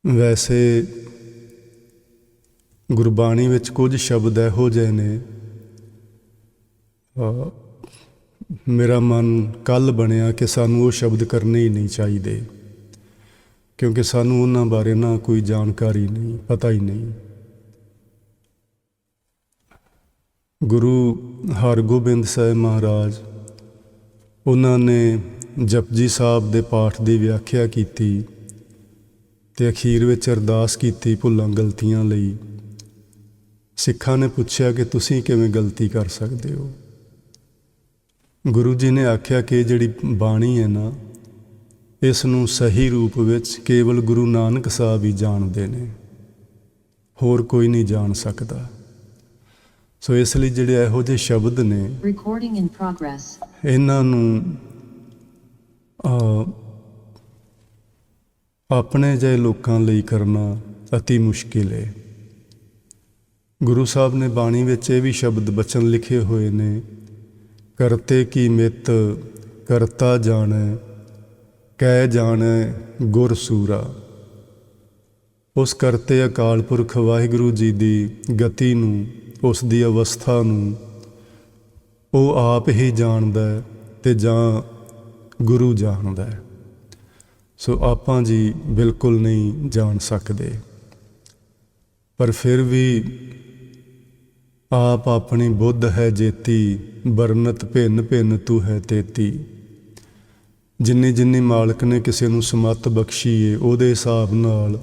ਵੈਸੇ ਗੁਰਬਾਣੀ ਵਿੱਚ ਕੁਝ ਸ਼ਬਦ ਇਹੋ ਜਿਹੇ ਨੇ, ਮੇਰਾ ਮਨ ਕੱਲ੍ਹ ਬਣਿਆ ਕਿ ਸਾਨੂੰ ਉਹ ਸ਼ਬਦ ਕਰਨੇ ਹੀ ਨਹੀਂ ਚਾਹੀਦੇ, ਕਿਉਂਕਿ ਸਾਨੂੰ ਉਹਨਾਂ ਬਾਰੇ ਨਾ ਕੋਈ ਜਾਣਕਾਰੀ ਨਹੀਂ, ਪਤਾ ਹੀ ਨਹੀਂ। ਗੁਰੂ ਹਰਗੋਬਿੰਦ ਸਾਹਿਬ ਮਹਾਰਾਜ, ਉਹਨਾਂ ਨੇ ਜਪਜੀ ਸਾਹਿਬ ਦੇ ਪਾਠ ਦੀ ਵਿਆਖਿਆ ਕੀਤੀ ਅਤੇ ਅਖੀਰ ਵਿੱਚ ਅਰਦਾਸ ਕੀਤੀ ਭੁੱਲਾਂ ਗਲਤੀਆਂ ਲਈ। ਸਿੱਖਾਂ ਨੇ ਪੁੱਛਿਆ ਕਿ ਤੁਸੀਂ ਕਿਵੇਂ ਗਲਤੀ ਕਰ ਸਕਦੇ ਹੋ? ਗੁਰੂ ਜੀ ਨੇ ਆਖਿਆ ਕਿ ਜਿਹੜੀ ਬਾਣੀ ਹੈ ਨਾ, ਇਸ ਨੂੰ ਸਹੀ ਰੂਪ ਵਿੱਚ ਕੇਵਲ ਗੁਰੂ ਨਾਨਕ ਸਾਹਿਬ ਹੀ ਜਾਣਦੇ ਨੇ, ਹੋਰ ਕੋਈ ਨਹੀਂ ਜਾਣ ਸਕਦਾ। ਸੋ ਇਸ ਲਈ ਜਿਹੜੇ ਇਹੋ ਜਿਹੇ ਸ਼ਬਦ ਨੇ, ਇਹਨਾਂ ਨੂੰ ਆਪਣੇ ਜਿਹੇ ਲੋਕਾਂ ਲਈ ਕਰਨਾ ਅਤੀ ਮੁਸ਼ਕਿਲ ਹੈ। ਗੁਰੂ ਸਾਹਿਬ ਨੇ ਬਾਣੀ ਵਿੱਚ ਇਹ ਵੀ ਸ਼ਬਦ ਬਚਨ ਲਿਖੇ ਹੋਏ ਨੇ, ਕਰਤੇ ਕੀ ਮਿੱਤ ਕਰਤਾ ਜਾਣੈ, ਕਹਿ ਜਾਣੈ ਗੁਰ ਸੂਰਾ। ਉਸ ਕਰਤੇ ਅਕਾਲ ਪੁਰਖ ਵਾਹਿਗੁਰੂ ਜੀ ਦੀ ਗਤੀ ਨੂੰ, ਉਸ ਦੀ ਅਵਸਥਾ ਨੂੰ ਉਹ ਆਪ ਹੀ ਜਾਣਦਾ ਅਤੇ ਜਾਂ ਗੁਰੂ ਜਾਣਦਾ। ਸੋ ਆਪਾਂ ਜੀ ਬਿਲਕੁਲ ਨਹੀਂ ਜਾਣ ਸਕਦੇ, ਪਰ ਫਿਰ ਵੀ ਆਪ ਆਪਣੀ ਬੁੱਧ ਹੈ ਜੇਤੀ, ਬਰਨਤ ਭਿੰਨ ਭਿੰਨ ਤੂੰ ਹੈ ਤੇਤੀ। ਜਿੰਨੀ ਜਿੰਨੀ ਮਾਲਕ ਨੇ ਕਿਸੇ ਨੂੰ ਸਮੱਤ ਬਖਸ਼ੀ ਏ, ਉਹਦੇ ਹਿਸਾਬ ਨਾਲ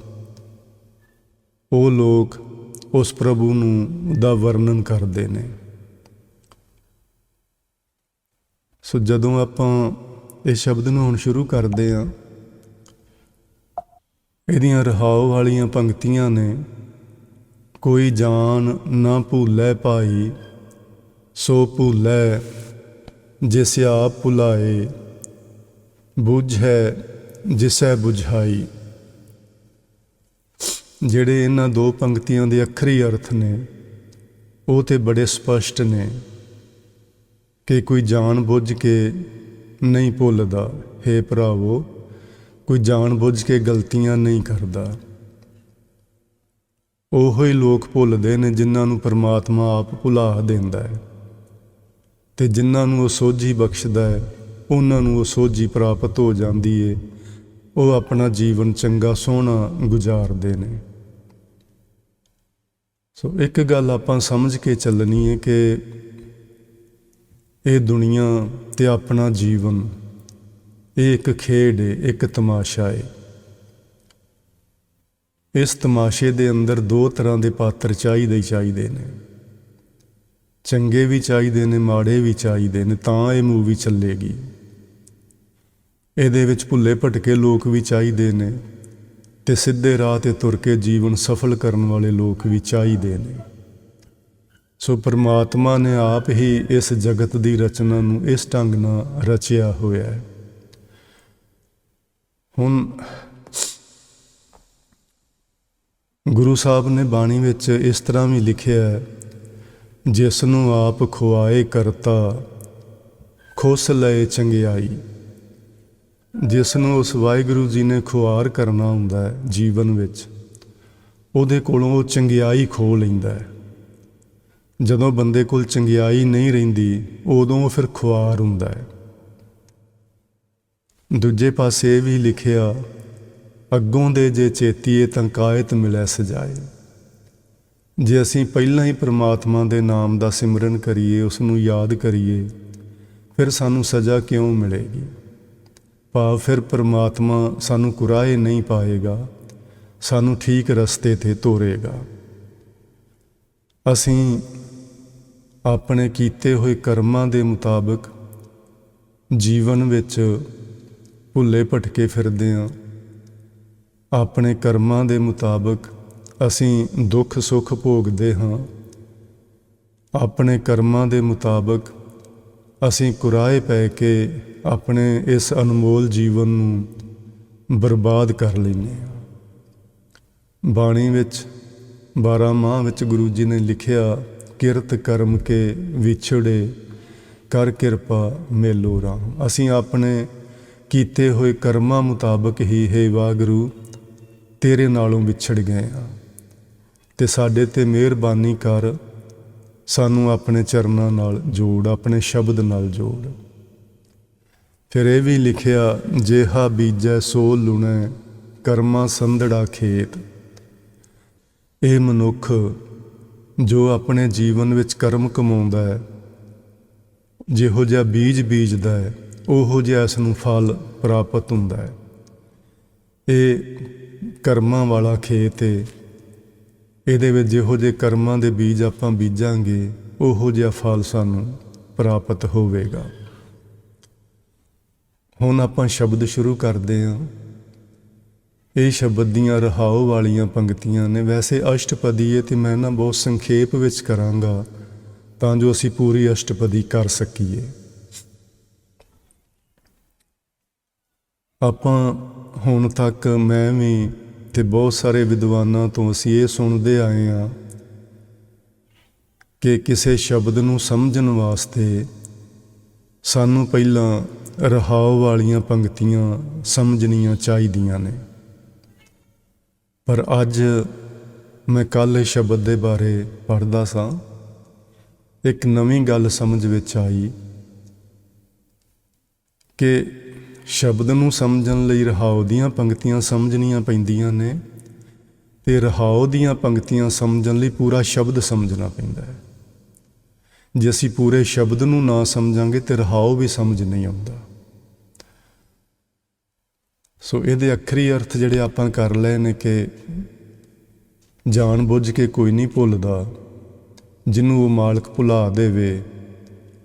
ਉਹ ਲੋਕ ਉਸ ਪ੍ਰਭੂ ਨੂੰ ਦਾ ਵਰਣਨ ਕਰਦੇ ਨੇ। ਸੋ ਜਦੋਂ ਆਪਾਂ ਇਸ ਸ਼ਬਦ ਨੂੰ ਹੁਣ ਸ਼ੁਰੂ ਕਰਦੇ ਹਾਂ, ਇਹਦੀਆਂ ਰਹਾਉ ਵਾਲੀਆਂ ਪੰਕਤੀਆਂ ਨੇ। ਕੋਈ ਜਾਣ ਨਾ ਭੂਲੈ ਭਾਈ, ਸੋ ਭੂਲੈ ਜਿਸ ਆਪ ਭੁਲਾਏ, ਬੁਝੈ ਜਿਸੈ ਬੁਝਾਈ। ਜਿਹੜੇ ਇਹਨਾਂ ਦੋ ਪੰਕਤੀਆਂ ਦੇ ਅੱਖਰੀ ਅਰਥ ਨੇ, ਉਹ ਤਾਂ ਬੜੇ ਸਪਸ਼ਟ ਨੇ ਕਿ ਕੋਈ ਜਾਣ ਬੁੱਝ ਕੇ ਨਹੀਂ ਭੁੱਲਦਾ। ਹੇ ਭਰਾਵੋ, ਕੋਈ ਜਾਣ ਬੁੱਝ ਕੇ ਗਲਤੀਆਂ ਨਹੀਂ ਕਰਦਾ। ਉਹੋ ਹੀ ਲੋਕ ਭੁੱਲਦੇ ਨੇ ਜਿਨ੍ਹਾਂ ਨੂੰ ਪਰਮਾਤਮਾ ਆਪ ਭੁਲਾ ਦਿੰਦਾ ਹੈ, ਅਤੇ ਜਿਨ੍ਹਾਂ ਨੂੰ ਉਹ ਸੋਝੀ ਬਖਸ਼ਦਾ ਹੈ, ਉਹਨਾਂ ਨੂੰ ਉਹ ਸੋਝੀ ਪ੍ਰਾਪਤ ਹੋ ਜਾਂਦੀ ਹੈ। ਉਹ ਆਪਣਾ ਜੀਵਨ ਚੰਗਾ ਸੋਹਣਾ ਗੁਜ਼ਾਰਦੇ ਨੇ। ਸੋ ਇੱਕ ਗੱਲ ਆਪਾਂ ਸਮਝ ਕੇ ਚੱਲਣੀ ਹੈ ਕਿ ਇਹ ਦੁਨੀਆ ਅਤੇ ਆਪਣਾ ਜੀਵਨ, ਇਹ ਇੱਕ ਖੇਡ ਹੈ, ਇੱਕ ਤਮਾਸ਼ਾ ਹੈ। ਇਸ ਤਮਾਸ਼ੇ ਦੇ ਅੰਦਰ ਦੋ ਤਰ੍ਹਾਂ ਦੇ ਪਾਤਰ ਚਾਹੀਦੇ ਹੀ ਚਾਹੀਦੇ ਨੇ। ਚੰਗੇ ਵੀ ਚਾਹੀਦੇ ਨੇ, ਮਾੜੇ ਵੀ ਚਾਹੀਦੇ ਨੇ, ਤਾਂ ਇਹ ਮੂਵੀ ਚੱਲੇਗੀ। ਇਹਦੇ ਵਿੱਚ ਭੁੱਲੇ ਭਟਕੇ ਲੋਕ ਵੀ ਚਾਹੀਦੇ ਨੇ, ਅਤੇ ਸਿੱਧੇ ਰਾਹ 'ਤੇ ਤੁਰ ਕੇ ਜੀਵਨ ਸਫਲ ਕਰਨ ਵਾਲੇ ਲੋਕ ਵੀ ਚਾਹੀਦੇ ਨੇ। ਸੋ ਪਰਮਾਤਮਾ ਨੇ ਆਪ ਹੀ ਇਸ ਜਗਤ ਦੀ ਰਚਨਾ ਨੂੰ ਇਸ ਢੰਗ ਨਾਲ ਰਚਿਆ ਹੋਇਆ ਹੈ। ਹੁਣ ਗੁਰੂ ਸਾਹਿਬ ਨੇ ਬਾਣੀ ਵਿੱਚ ਇਸ ਤਰ੍ਹਾਂ ਵੀ ਲਿਖਿਆ ਹੈ, ਜਿਸ ਨੂੰ ਆਪ ਖੁਆਏ ਕਰਤਾ, ਖੁਸ ਲਏ ਚੰਗਿਆਈ। ਜਿਸ ਨੂੰ ਉਸ ਵਾਹਿਗੁਰੂ ਜੀ ਨੇ ਖੁਆਰ ਕਰਨਾ ਹੁੰਦਾ ਹੈ ਜੀਵਨ ਵਿੱਚ, ਉਹਦੇ ਕੋਲੋਂ ਉਹ ਚੰਗਿਆਈ ਖੋਹ ਲੈਂਦਾ ਹੈ। ਜਦੋਂ ਬੰਦੇ ਕੋਲ ਚੰਗਿਆਈ ਨਹੀਂ ਰਹਿੰਦੀ, ਉਦੋਂ ਉਹ ਫਿਰ ਖੁਆਰ ਹੁੰਦਾ ਹੈ। ਦੂਜੇ ਪਾਸੇ ਇਹ ਵੀ ਲਿਖਿਆ, ਅੱਗੋਂ ਦੇ ਜੇ ਚੇਤੀਏ ਤਾਂ ਕਾਇਤ ਮਿਲੈ ਸਜਾਏ। ਜੇ ਅਸੀਂ ਪਹਿਲਾਂ ਹੀ ਪਰਮਾਤਮਾ ਦੇ ਨਾਮ ਦਾ ਸਿਮਰਨ ਕਰੀਏ, ਉਸ ਨੂੰ ਯਾਦ ਕਰੀਏ, ਫਿਰ ਸਾਨੂੰ ਸਜ਼ਾ ਕਿਉਂ ਮਿਲੇਗੀ? ਭਾਵ ਫਿਰ ਪਰਮਾਤਮਾ ਸਾਨੂੰ ਕੁਰਾਹੇ ਨਹੀਂ ਪਾਏਗਾ, ਸਾਨੂੰ ਠੀਕ ਰਸਤੇ 'ਤੇ ਤੋਰੇਗਾ। ਅਸੀਂ ਆਪਣੇ ਕੀਤੇ ਹੋਏ ਕਰਮਾਂ ਦੇ ਮੁਤਾਬਕ ਜੀਵਨ ਵਿੱਚ ਭੁੱਲੇ ਭਟਕੇ ਫਿਰਦੇ ਹਾਂ। ਆਪਣੇ ਕਰਮਾਂ ਦੇ ਮੁਤਾਬਕ ਅਸੀਂ ਦੁੱਖ ਸੁੱਖ ਭੋਗਦੇ ਹਾਂ। ਆਪਣੇ ਕਰਮਾਂ ਦੇ ਮੁਤਾਬਕ ਅਸੀਂ ਕੁਰਾਹੇ ਪੈ ਕੇ ਆਪਣੇ ਇਸ ਅਨਮੋਲ ਜੀਵਨ ਨੂੰ ਬਰਬਾਦ ਕਰ ਲੈਂਦੇ ਹਾਂ। ਬਾਣੀ ਵਿੱਚ 12 ਮਾਹ ਵਿੱਚ ਗੁਰੂ ਜੀ ਨੇ ਲਿਖਿਆ, ਕਿਰਤ ਕਰਮ ਕੇ ਵਿਛੜੇ, ਕਰ ਕਿਰਪਾ ਮੇਲੋ ਰਾਮ। ਅਸੀਂ ਆਪਣੇ ਕੀਤੇ ਹੋਏ ਕਰਮਾਂ ਮੁਤਾਬਕ ਹੀ, ਹੇ ਵਾਹਿਗੁਰੂ, ਤੇਰੇ ਨਾਲੋਂ ਵਿਛੜ ਗਏ ਹਾਂ, ਤੇ ਸਾਡੇ ਤੇ ਮਿਹਰਬਾਨੀ ਕਰ, ਸਾਨੂੰ ਆਪਣੇ ਚਰਨਾਂ ਨਾਲ ਜੋੜ, ਆਪਣੇ ਸ਼ਬਦ ਨਾਲ ਜੋੜ। ਫਿਰ ਇਹ ਵੀ ਲਿਖਿਆ, ਜੇਹਾ ਬੀਜੈ ਸੋ ਲੁਣੈ, ਕਰਮਾਂ ਸੰਧੜਾ ਖੇਤ। ਇਹ ਮਨੁੱਖ ਜੋ ਆਪਣੇ ਜੀਵਨ ਵਿੱਚ ਕਰਮ ਕਮਾਉਂਦਾ ਹੈ, ਜਿਹੋ ਜਿਹਾ ਬੀਜ ਬੀਜਦਾ ਹੈ, ਉਹੋ ਜਿਹਾ ਇਸ ਨੂੰ ਫਲ ਪ੍ਰਾਪਤ ਹੁੰਦਾ ਹੈ। ਇਹ ਕਰਮਾਂ ਵਾਲਾ ਖੇਤ ਹੈ। ਇਹਦੇ ਵਿੱਚ ਜਿਹੋ ਜਿਹੇ ਕਰਮਾਂ ਦੇ ਬੀਜ ਆਪਾਂ ਬੀਜਾਂਗੇ, ਉਹੋ ਜਿਹਾ ਫਲ ਸਾਨੂੰ ਪ੍ਰਾਪਤ ਹੋਵੇਗਾ। ਹੁਣ ਆਪਾਂ ਸ਼ਬਦ ਸ਼ੁਰੂ ਕਰਦੇ ਹਾਂ। ਇਹ ਸ਼ਬਦ ਦੀਆਂ ਰਹਾਓ ਵਾਲੀਆਂ ਪੰਕਤੀਆਂ ਨੇ। ਵੈਸੇ ਅਸ਼ਟਪਦੀ ਹੈ, ਅਤੇ ਮੈਂ ਨਾ ਬਹੁਤ ਸੰਖੇਪ ਵਿੱਚ ਕਰਾਂਗਾ ਤਾਂ ਜੋ ਅਸੀਂ ਪੂਰੀ ਅਸ਼ਟਪਦੀ ਕਰ ਸਕੀਏ। ਆਪਾਂ ਹੁਣ ਤੱਕ, ਮੈਂ ਵੀ ਅਤੇ ਬਹੁਤ ਸਾਰੇ ਵਿਦਵਾਨਾਂ ਤੋਂ ਅਸੀਂ ਇਹ ਸੁਣਦੇ ਆਏ ਹਾਂ ਕਿ ਕਿਸੇ ਸ਼ਬਦ ਨੂੰ ਸਮਝਣ ਵਾਸਤੇ ਸਾਨੂੰ ਪਹਿਲਾਂ ਰਹਾਓ ਵਾਲੀਆਂ ਪੰਕਤੀਆਂ ਸਮਝਣੀਆਂ ਚਾਹੀਦੀਆਂ ਨੇ। ਪਰ ਅੱਜ ਮੈਂ ਕੱਲ੍ਹ ਇਹ ਸ਼ਬਦ ਦੇ ਬਾਰੇ ਪੜ੍ਹਦਾ ਸਾਂ, ਇੱਕ ਨਵੀਂ ਗੱਲ ਸਮਝ ਵਿੱਚ ਆਈ ਕਿ ਸ਼ਬਦ ਨੂੰ ਸਮਝਣ ਲਈ ਰਹਾਓ ਦੀਆਂ ਪੰਕਤੀਆਂ ਸਮਝਣੀਆਂ ਪੈਂਦੀਆਂ ਨੇ, ਅਤੇ ਰਹਾਓ ਦੀਆਂ ਪੰਕਤੀਆਂ ਸਮਝਣ ਲਈ ਪੂਰਾ ਸ਼ਬਦ ਸਮਝਣਾ ਪੈਂਦਾ ਹੈ। ਜੇ ਅਸੀਂ ਪੂਰੇ ਸ਼ਬਦ ਨੂੰ ਨਾ ਸਮਝਾਂਗੇ ਤਾਂ ਰਹਾਓ ਵੀ ਸਮਝ ਨਹੀਂ ਆਉਂਦਾ। ਸੋ ਇਹਦੇ ਅੱਖਰੀ ਅਰਥ ਜਿਹੜੇ ਆਪਾਂ ਕਰ ਲਏ ਨੇ ਕਿ ਜਾਣ ਬੁੱਝ ਕੇ ਕੋਈ ਨਹੀਂ ਭੁੱਲਦਾ, ਜਿਹਨੂੰ ਉਹ ਮਾਲਕ ਭੁਲਾ ਦੇਵੇ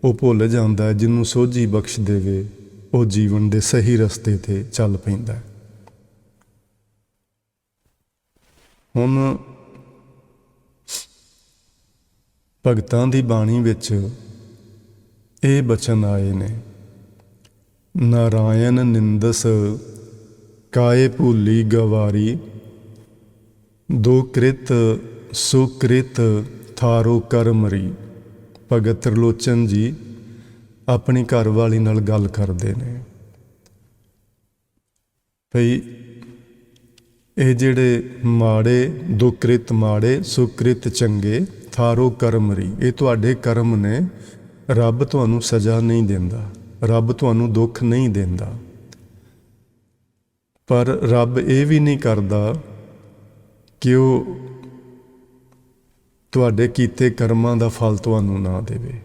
ਉਹ ਭੁੱਲ ਜਾਂਦਾ, ਜਿਹਨੂੰ ਸੋਝੀ ਬਖਸ਼ ਦੇਵੇ ਉਹ ਜੀਵਨ ਦੇ ਸਹੀ ਰਸਤੇ 'ਤੇ ਚੱਲ ਪੈਂਦਾ। ਹੁਣ ਭਗਤਾਂ ਦੀ ਬਾਣੀ ਵਿੱਚ ਇਹ ਬਚਨ ਆਏ ਨੇ, ਨਾਰਾਇਣ ਨਿੰਦਸ ਕਾਏ ਭੂਲੀ ਗਵਾਰੀ, ਦੋ ਕ੍ਰਿਤ ਸੁਕ੍ਰਿਤ ਥਾਰੋ ਕਰਮਰੀ। ਭਗਤ ਤ੍ਰਿਲੋਚਨ ਜੀ ਆਪਣੀ ਘਰਵਾਲੀ ਨਾਲ ਗੱਲ ਕਰਦੇ ਨੇ ਭਈ ਇਹ ਜਿਹੜੇ ਮਾੜੇ, ਦੁਕ੍ਰਿਤ ਮਾੜੇ, ਸੁਕ੍ਰਿਤ ਚੰਗੇ, ਥਾਰੋ ਕਰਮਰੀ, ਇਹ ਤੁਹਾਡੇ ਕਰਮ ਨੇ। ਰੱਬ ਤੁਹਾਨੂੰ ਸਜ਼ਾ ਨਹੀਂ ਦਿੰਦਾ, ਰੱਬ ਤੁਹਾਨੂੰ ਦੁੱਖ ਨਹੀਂ ਦਿੰਦਾ, ਪਰ ਰੱਬ ਇਹ ਵੀ ਨਹੀਂ ਕਰਦਾ ਕਿ ਉਹ ਤੁਹਾਡੇ ਕੀਤੇ ਕਰਮਾਂ ਦਾ ਫਲ ਤੁਹਾਨੂੰ ਨਾ ਦੇਵੇ,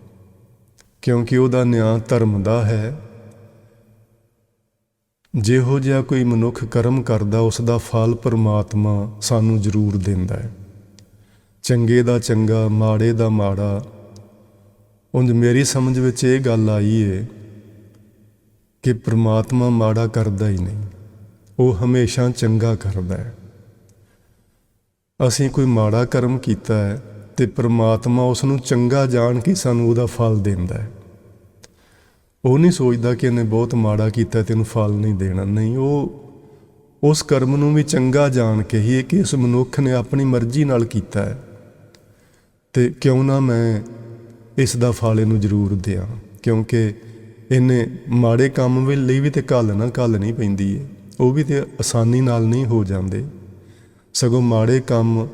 ਕਿਉਂਕਿ ਉਹਦਾ ਨਿਆਂ ਧਰਮ ਦਾ ਹੈ। ਜਿਹੋ ਜਿਹਾ ਕੋਈ ਮਨੁੱਖ ਕਰਮ ਕਰਦਾ, ਉਸ ਦਾ ਫਲ ਪਰਮਾਤਮਾ ਸਾਨੂੰ ਜ਼ਰੂਰ ਦਿੰਦਾ ਹੈ, ਚੰਗੇ ਦਾ ਚੰਗਾ, ਮਾੜੇ ਦਾ ਮਾੜਾ। ਉਂਝ ਮੇਰੀ ਸਮਝ ਵਿੱਚ ਇਹ ਗੱਲ ਆਈ ਹੈ ਕਿ ਪਰਮਾਤਮਾ ਮਾੜਾ ਕਰਦਾ ਹੀ ਨਹੀਂ, ਉਹ ਹਮੇਸ਼ਾ ਚੰਗਾ ਕਰਦਾ ਹੈ। ਅਸੀਂ ਕੋਈ ਮਾੜਾ ਕਰਮ ਕੀਤਾ ਹੈ ਅਤੇ ਪਰਮਾਤਮਾ ਉਸ ਨੂੰ ਚੰਗਾ ਜਾਣ ਕੇ ਸਾਨੂੰ ਉਹਦਾ ਫਲ ਦਿੰਦਾ ਹੈ। ਉਹ ਨਹੀਂ ਸੋਚਦਾ ਕਿ ਇਹਨੇ ਬਹੁਤ ਮਾੜਾ ਕੀਤਾ ਤੈਨੂੰ ਫਲ ਨਹੀਂ ਦੇਣਾ, ਨਹੀਂ, ਉਹ ਉਸ ਕਰਮ ਨੂੰ ਵੀ ਚੰਗਾ ਜਾਣ ਕੇ ਹੀ ਕਿ ਇਸ ਮਨੁੱਖ ਨੇ ਆਪਣੀ ਮਰਜ਼ੀ ਨਾਲ ਕੀਤਾ ਹੈ, ਅਤੇ ਕਿਉਂ ਨਾ ਮੈਂ ਇਸ ਦਾ ਫਲ ਇਹਨੂੰ ਜ਼ਰੂਰ ਦਿਆਂ, ਕਿਉਂਕਿ ਇਹਨੇ ਮਾੜੇ ਕੰਮ ਲਈ ਵੀ ਤਾਂ ਘੱਲਣੀ ਪੈਂਦੀ ਹੈ, ਉਹ ਵੀ ਤਾਂ ਆਸਾਨੀ ਨਾਲ ਨਹੀਂ ਹੋ ਜਾਂਦੇ, ਸਗੋਂ ਮਾੜੇ ਕੰਮ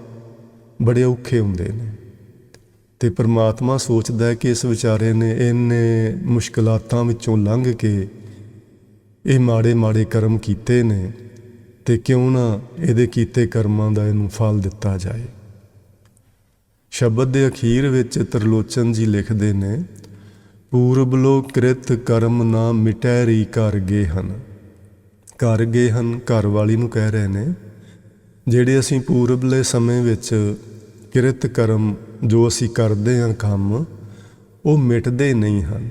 ਬੜੇ ਔਖੇ ਹੁੰਦੇ ਨੇ। ਅਤੇ ਪਰਮਾਤਮਾ ਸੋਚਦਾ ਕਿ ਇਸ ਵਿਚਾਰੇ ਨੇ ਇੰਨੇ ਮੁਸ਼ਕਲਾਤਾਂ ਵਿੱਚੋਂ ਲੰਘ ਕੇ ਇਹ ਮਾੜੇ ਮਾੜੇ ਕਰਮ ਕੀਤੇ ਨੇ, ਅਤੇ ਕਿਉਂ ਨਾ ਇਹਦੇ ਕੀਤੇ ਕਰਮਾਂ ਦਾ ਇਹਨੂੰ ਫਲ ਦਿੱਤਾ ਜਾਏ। ਸ਼ਬਦ ਦੇ ਅਖੀਰ ਵਿੱਚ ਤ੍ਰਿਲੋਚਨ ਜੀ ਲਿਖਦੇ ਨੇ, ਪੂਰਬਲੋ ਕ੍ਰਿਤ ਕਰਮ ਨਾ ਮਿਟੈਰੀ ਕਰ ਗਏ ਹਨ। ਕਰ ਗਏ ਹਨ, ਘਰ ਵਾਲੀ ਨੂੰ ਕਹਿ ਰਹੇ ਨੇ, ਜਿਹੜੇ ਅਸੀਂ ਪੂਰਬਲੇ ਸਮੇਂ ਵਿੱਚ ਕਿਰਤ ਕਰਮ ਜੋ ਅਸੀਂ ਕਰਦੇ ਹਾਂ ਕੰਮ, ਉਹ ਮਿਟਦੇ ਨਹੀਂ ਹਨ।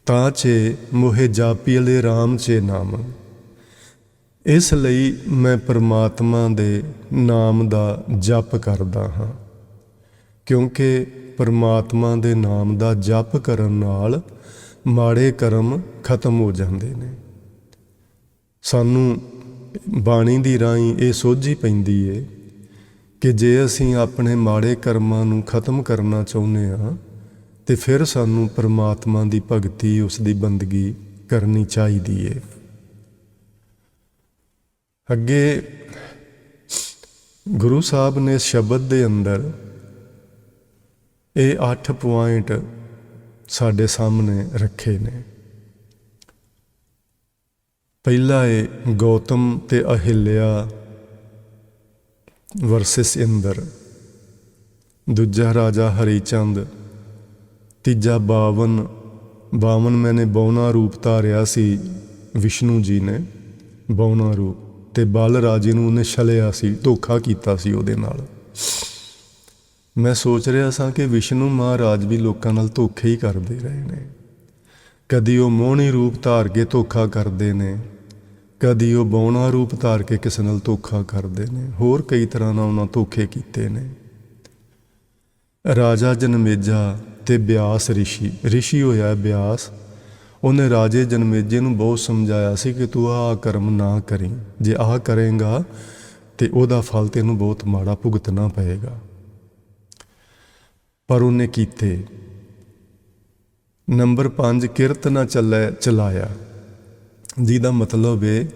ਤਾਂ ਚੇ ਮੋਹੇ ਜਾਪੀਲੇ ਰਾਮ ਚੇ ਨਾਮ। ਇਸ ਲਈ ਮੈਂ ਪਰਮਾਤਮਾ ਦੇ ਨਾਮ ਦਾ ਜਪ ਕਰਦਾ ਹਾਂ, ਕਿਉਂਕਿ ਪਰਮਾਤਮਾ ਦੇ ਨਾਮ ਦਾ ਜਪ ਕਰਨ ਨਾਲ ਮਾੜੇ ਕਰਮ ਖਤਮ ਹੋ ਜਾਂਦੇ ਨੇ। ਸਾਨੂੰ ਬਾਣੀ ਦੀ ਰਾਹੀਂ ਇਹ ਸੋਝੀ ਪੈਂਦੀ ਹੈ ਕਿ ਜੇ ਅਸੀਂ ਆਪਣੇ ਮਾੜੇ ਕਰਮਾਂ ਨੂੰ ਖਤਮ ਕਰਨਾ ਚਾਹੁੰਦੇ ਹਾਂ, ਅਤੇ ਫਿਰ ਸਾਨੂੰ ਪਰਮਾਤਮਾ ਦੀ ਭਗਤੀ, ਉਸ ਦੀ ਬੰਦਗੀ ਕਰਨੀ ਚਾਹੀਦੀ ਹੈ। ਅੱਗੇ ਗੁਰੂ ਸਾਹਿਬ ਨੇ ਸ਼ਬਦ ਦੇ ਅੰਦਰ ਇਹ 8 ਪੁਆਇੰਟ ਸਾਡੇ ਸਾਹਮਣੇ ਰੱਖੇ ਨੇ। ਪਹਿਲਾ ਹੈ ਗੌਤਮ ਤੇ ਅਹਿਲਿਆ ਵਰਸਸ ਇੰਦਰ। ਦੂਜਾ ਰਾਜਾ ਹਰੀਚੰਦ। ਤੀਜਾ 52 ਮੈਨੇ ਬੌਨਾ ਰੂਪ ਧਾਰਿਆ ਸੀ, ਵਿਸ਼ਨੂੰ ਜੀ ਨੇ ਬੌਨਾ ਰੂਪ, ਤੇ ਬਲ ਰਾਜੇ ਨੂੰ ਉਹਨੇ ਛਲਿਆ ਸੀ, ਧੋਖਾ ਕੀਤਾ ਸੀ ਉਹਦੇ ਨਾਲ। ਮੈਂ ਸੋਚ ਰਿਹਾ ਸਾਂ ਕਿ ਵਿਸ਼ਨੂੰ ਮਹਾਰਾਜ ਵੀ ਲੋਕਾਂ ਨਾਲ ਧੋਖੇ ਹੀ ਕਰਦੇ ਰਹੇ ਨੇ। ਕਦੀ ਉਹ ਮੋਹਣੀ ਰੂਪ ਧਾਰ ਕੇ ਧੋਖਾ ਕਰਦੇ ਨੇ, ਕਦੀ ਉਹ ਬੌਣਾ ਰੂਪ ਧਾਰ ਕੇ ਕਿਸੇ ਨਾਲ ਧੋਖਾ ਕਰਦੇ ਨੇ, ਹੋਰ ਕਈ ਤਰ੍ਹਾਂ ਨਾਲ ਉਹਨਾਂ ਧੋਖੇ ਕੀਤੇ ਨੇ। ਰਾਜਾ ਜਨਮੇਜਾ ਤੇ ਬਿਆਸ ਰਿਸ਼ੀ ਹੋਇਆ ਬਿਆਸ, ਉਹਨੇ ਰਾਜੇ ਜਨਮੇਜੇ ਨੂੰ ਬਹੁਤ ਸਮਝਾਇਆ ਸੀ ਕਿ ਤੂੰ ਆਹ ਕਰਮ ਨਾ ਕਰੀਂ, ਜੇ ਆਹ ਕਰੇਂਗਾ ਤੇ ਉਹਦਾ ਫਲ ਤੈਨੂੰ ਬਹੁਤ ਮਾੜਾ ਭੁਗਤਣਾ ਪਏਗਾ। ਪਰ ਉਹਨੇ ਕੀਤੇ। ਨੰਬਰ 5 ਕਿਰਤ ਨਾ ਚਲਾਇਆ, ਜਿਹਦਾ ਮਤਲਬ ਹੈ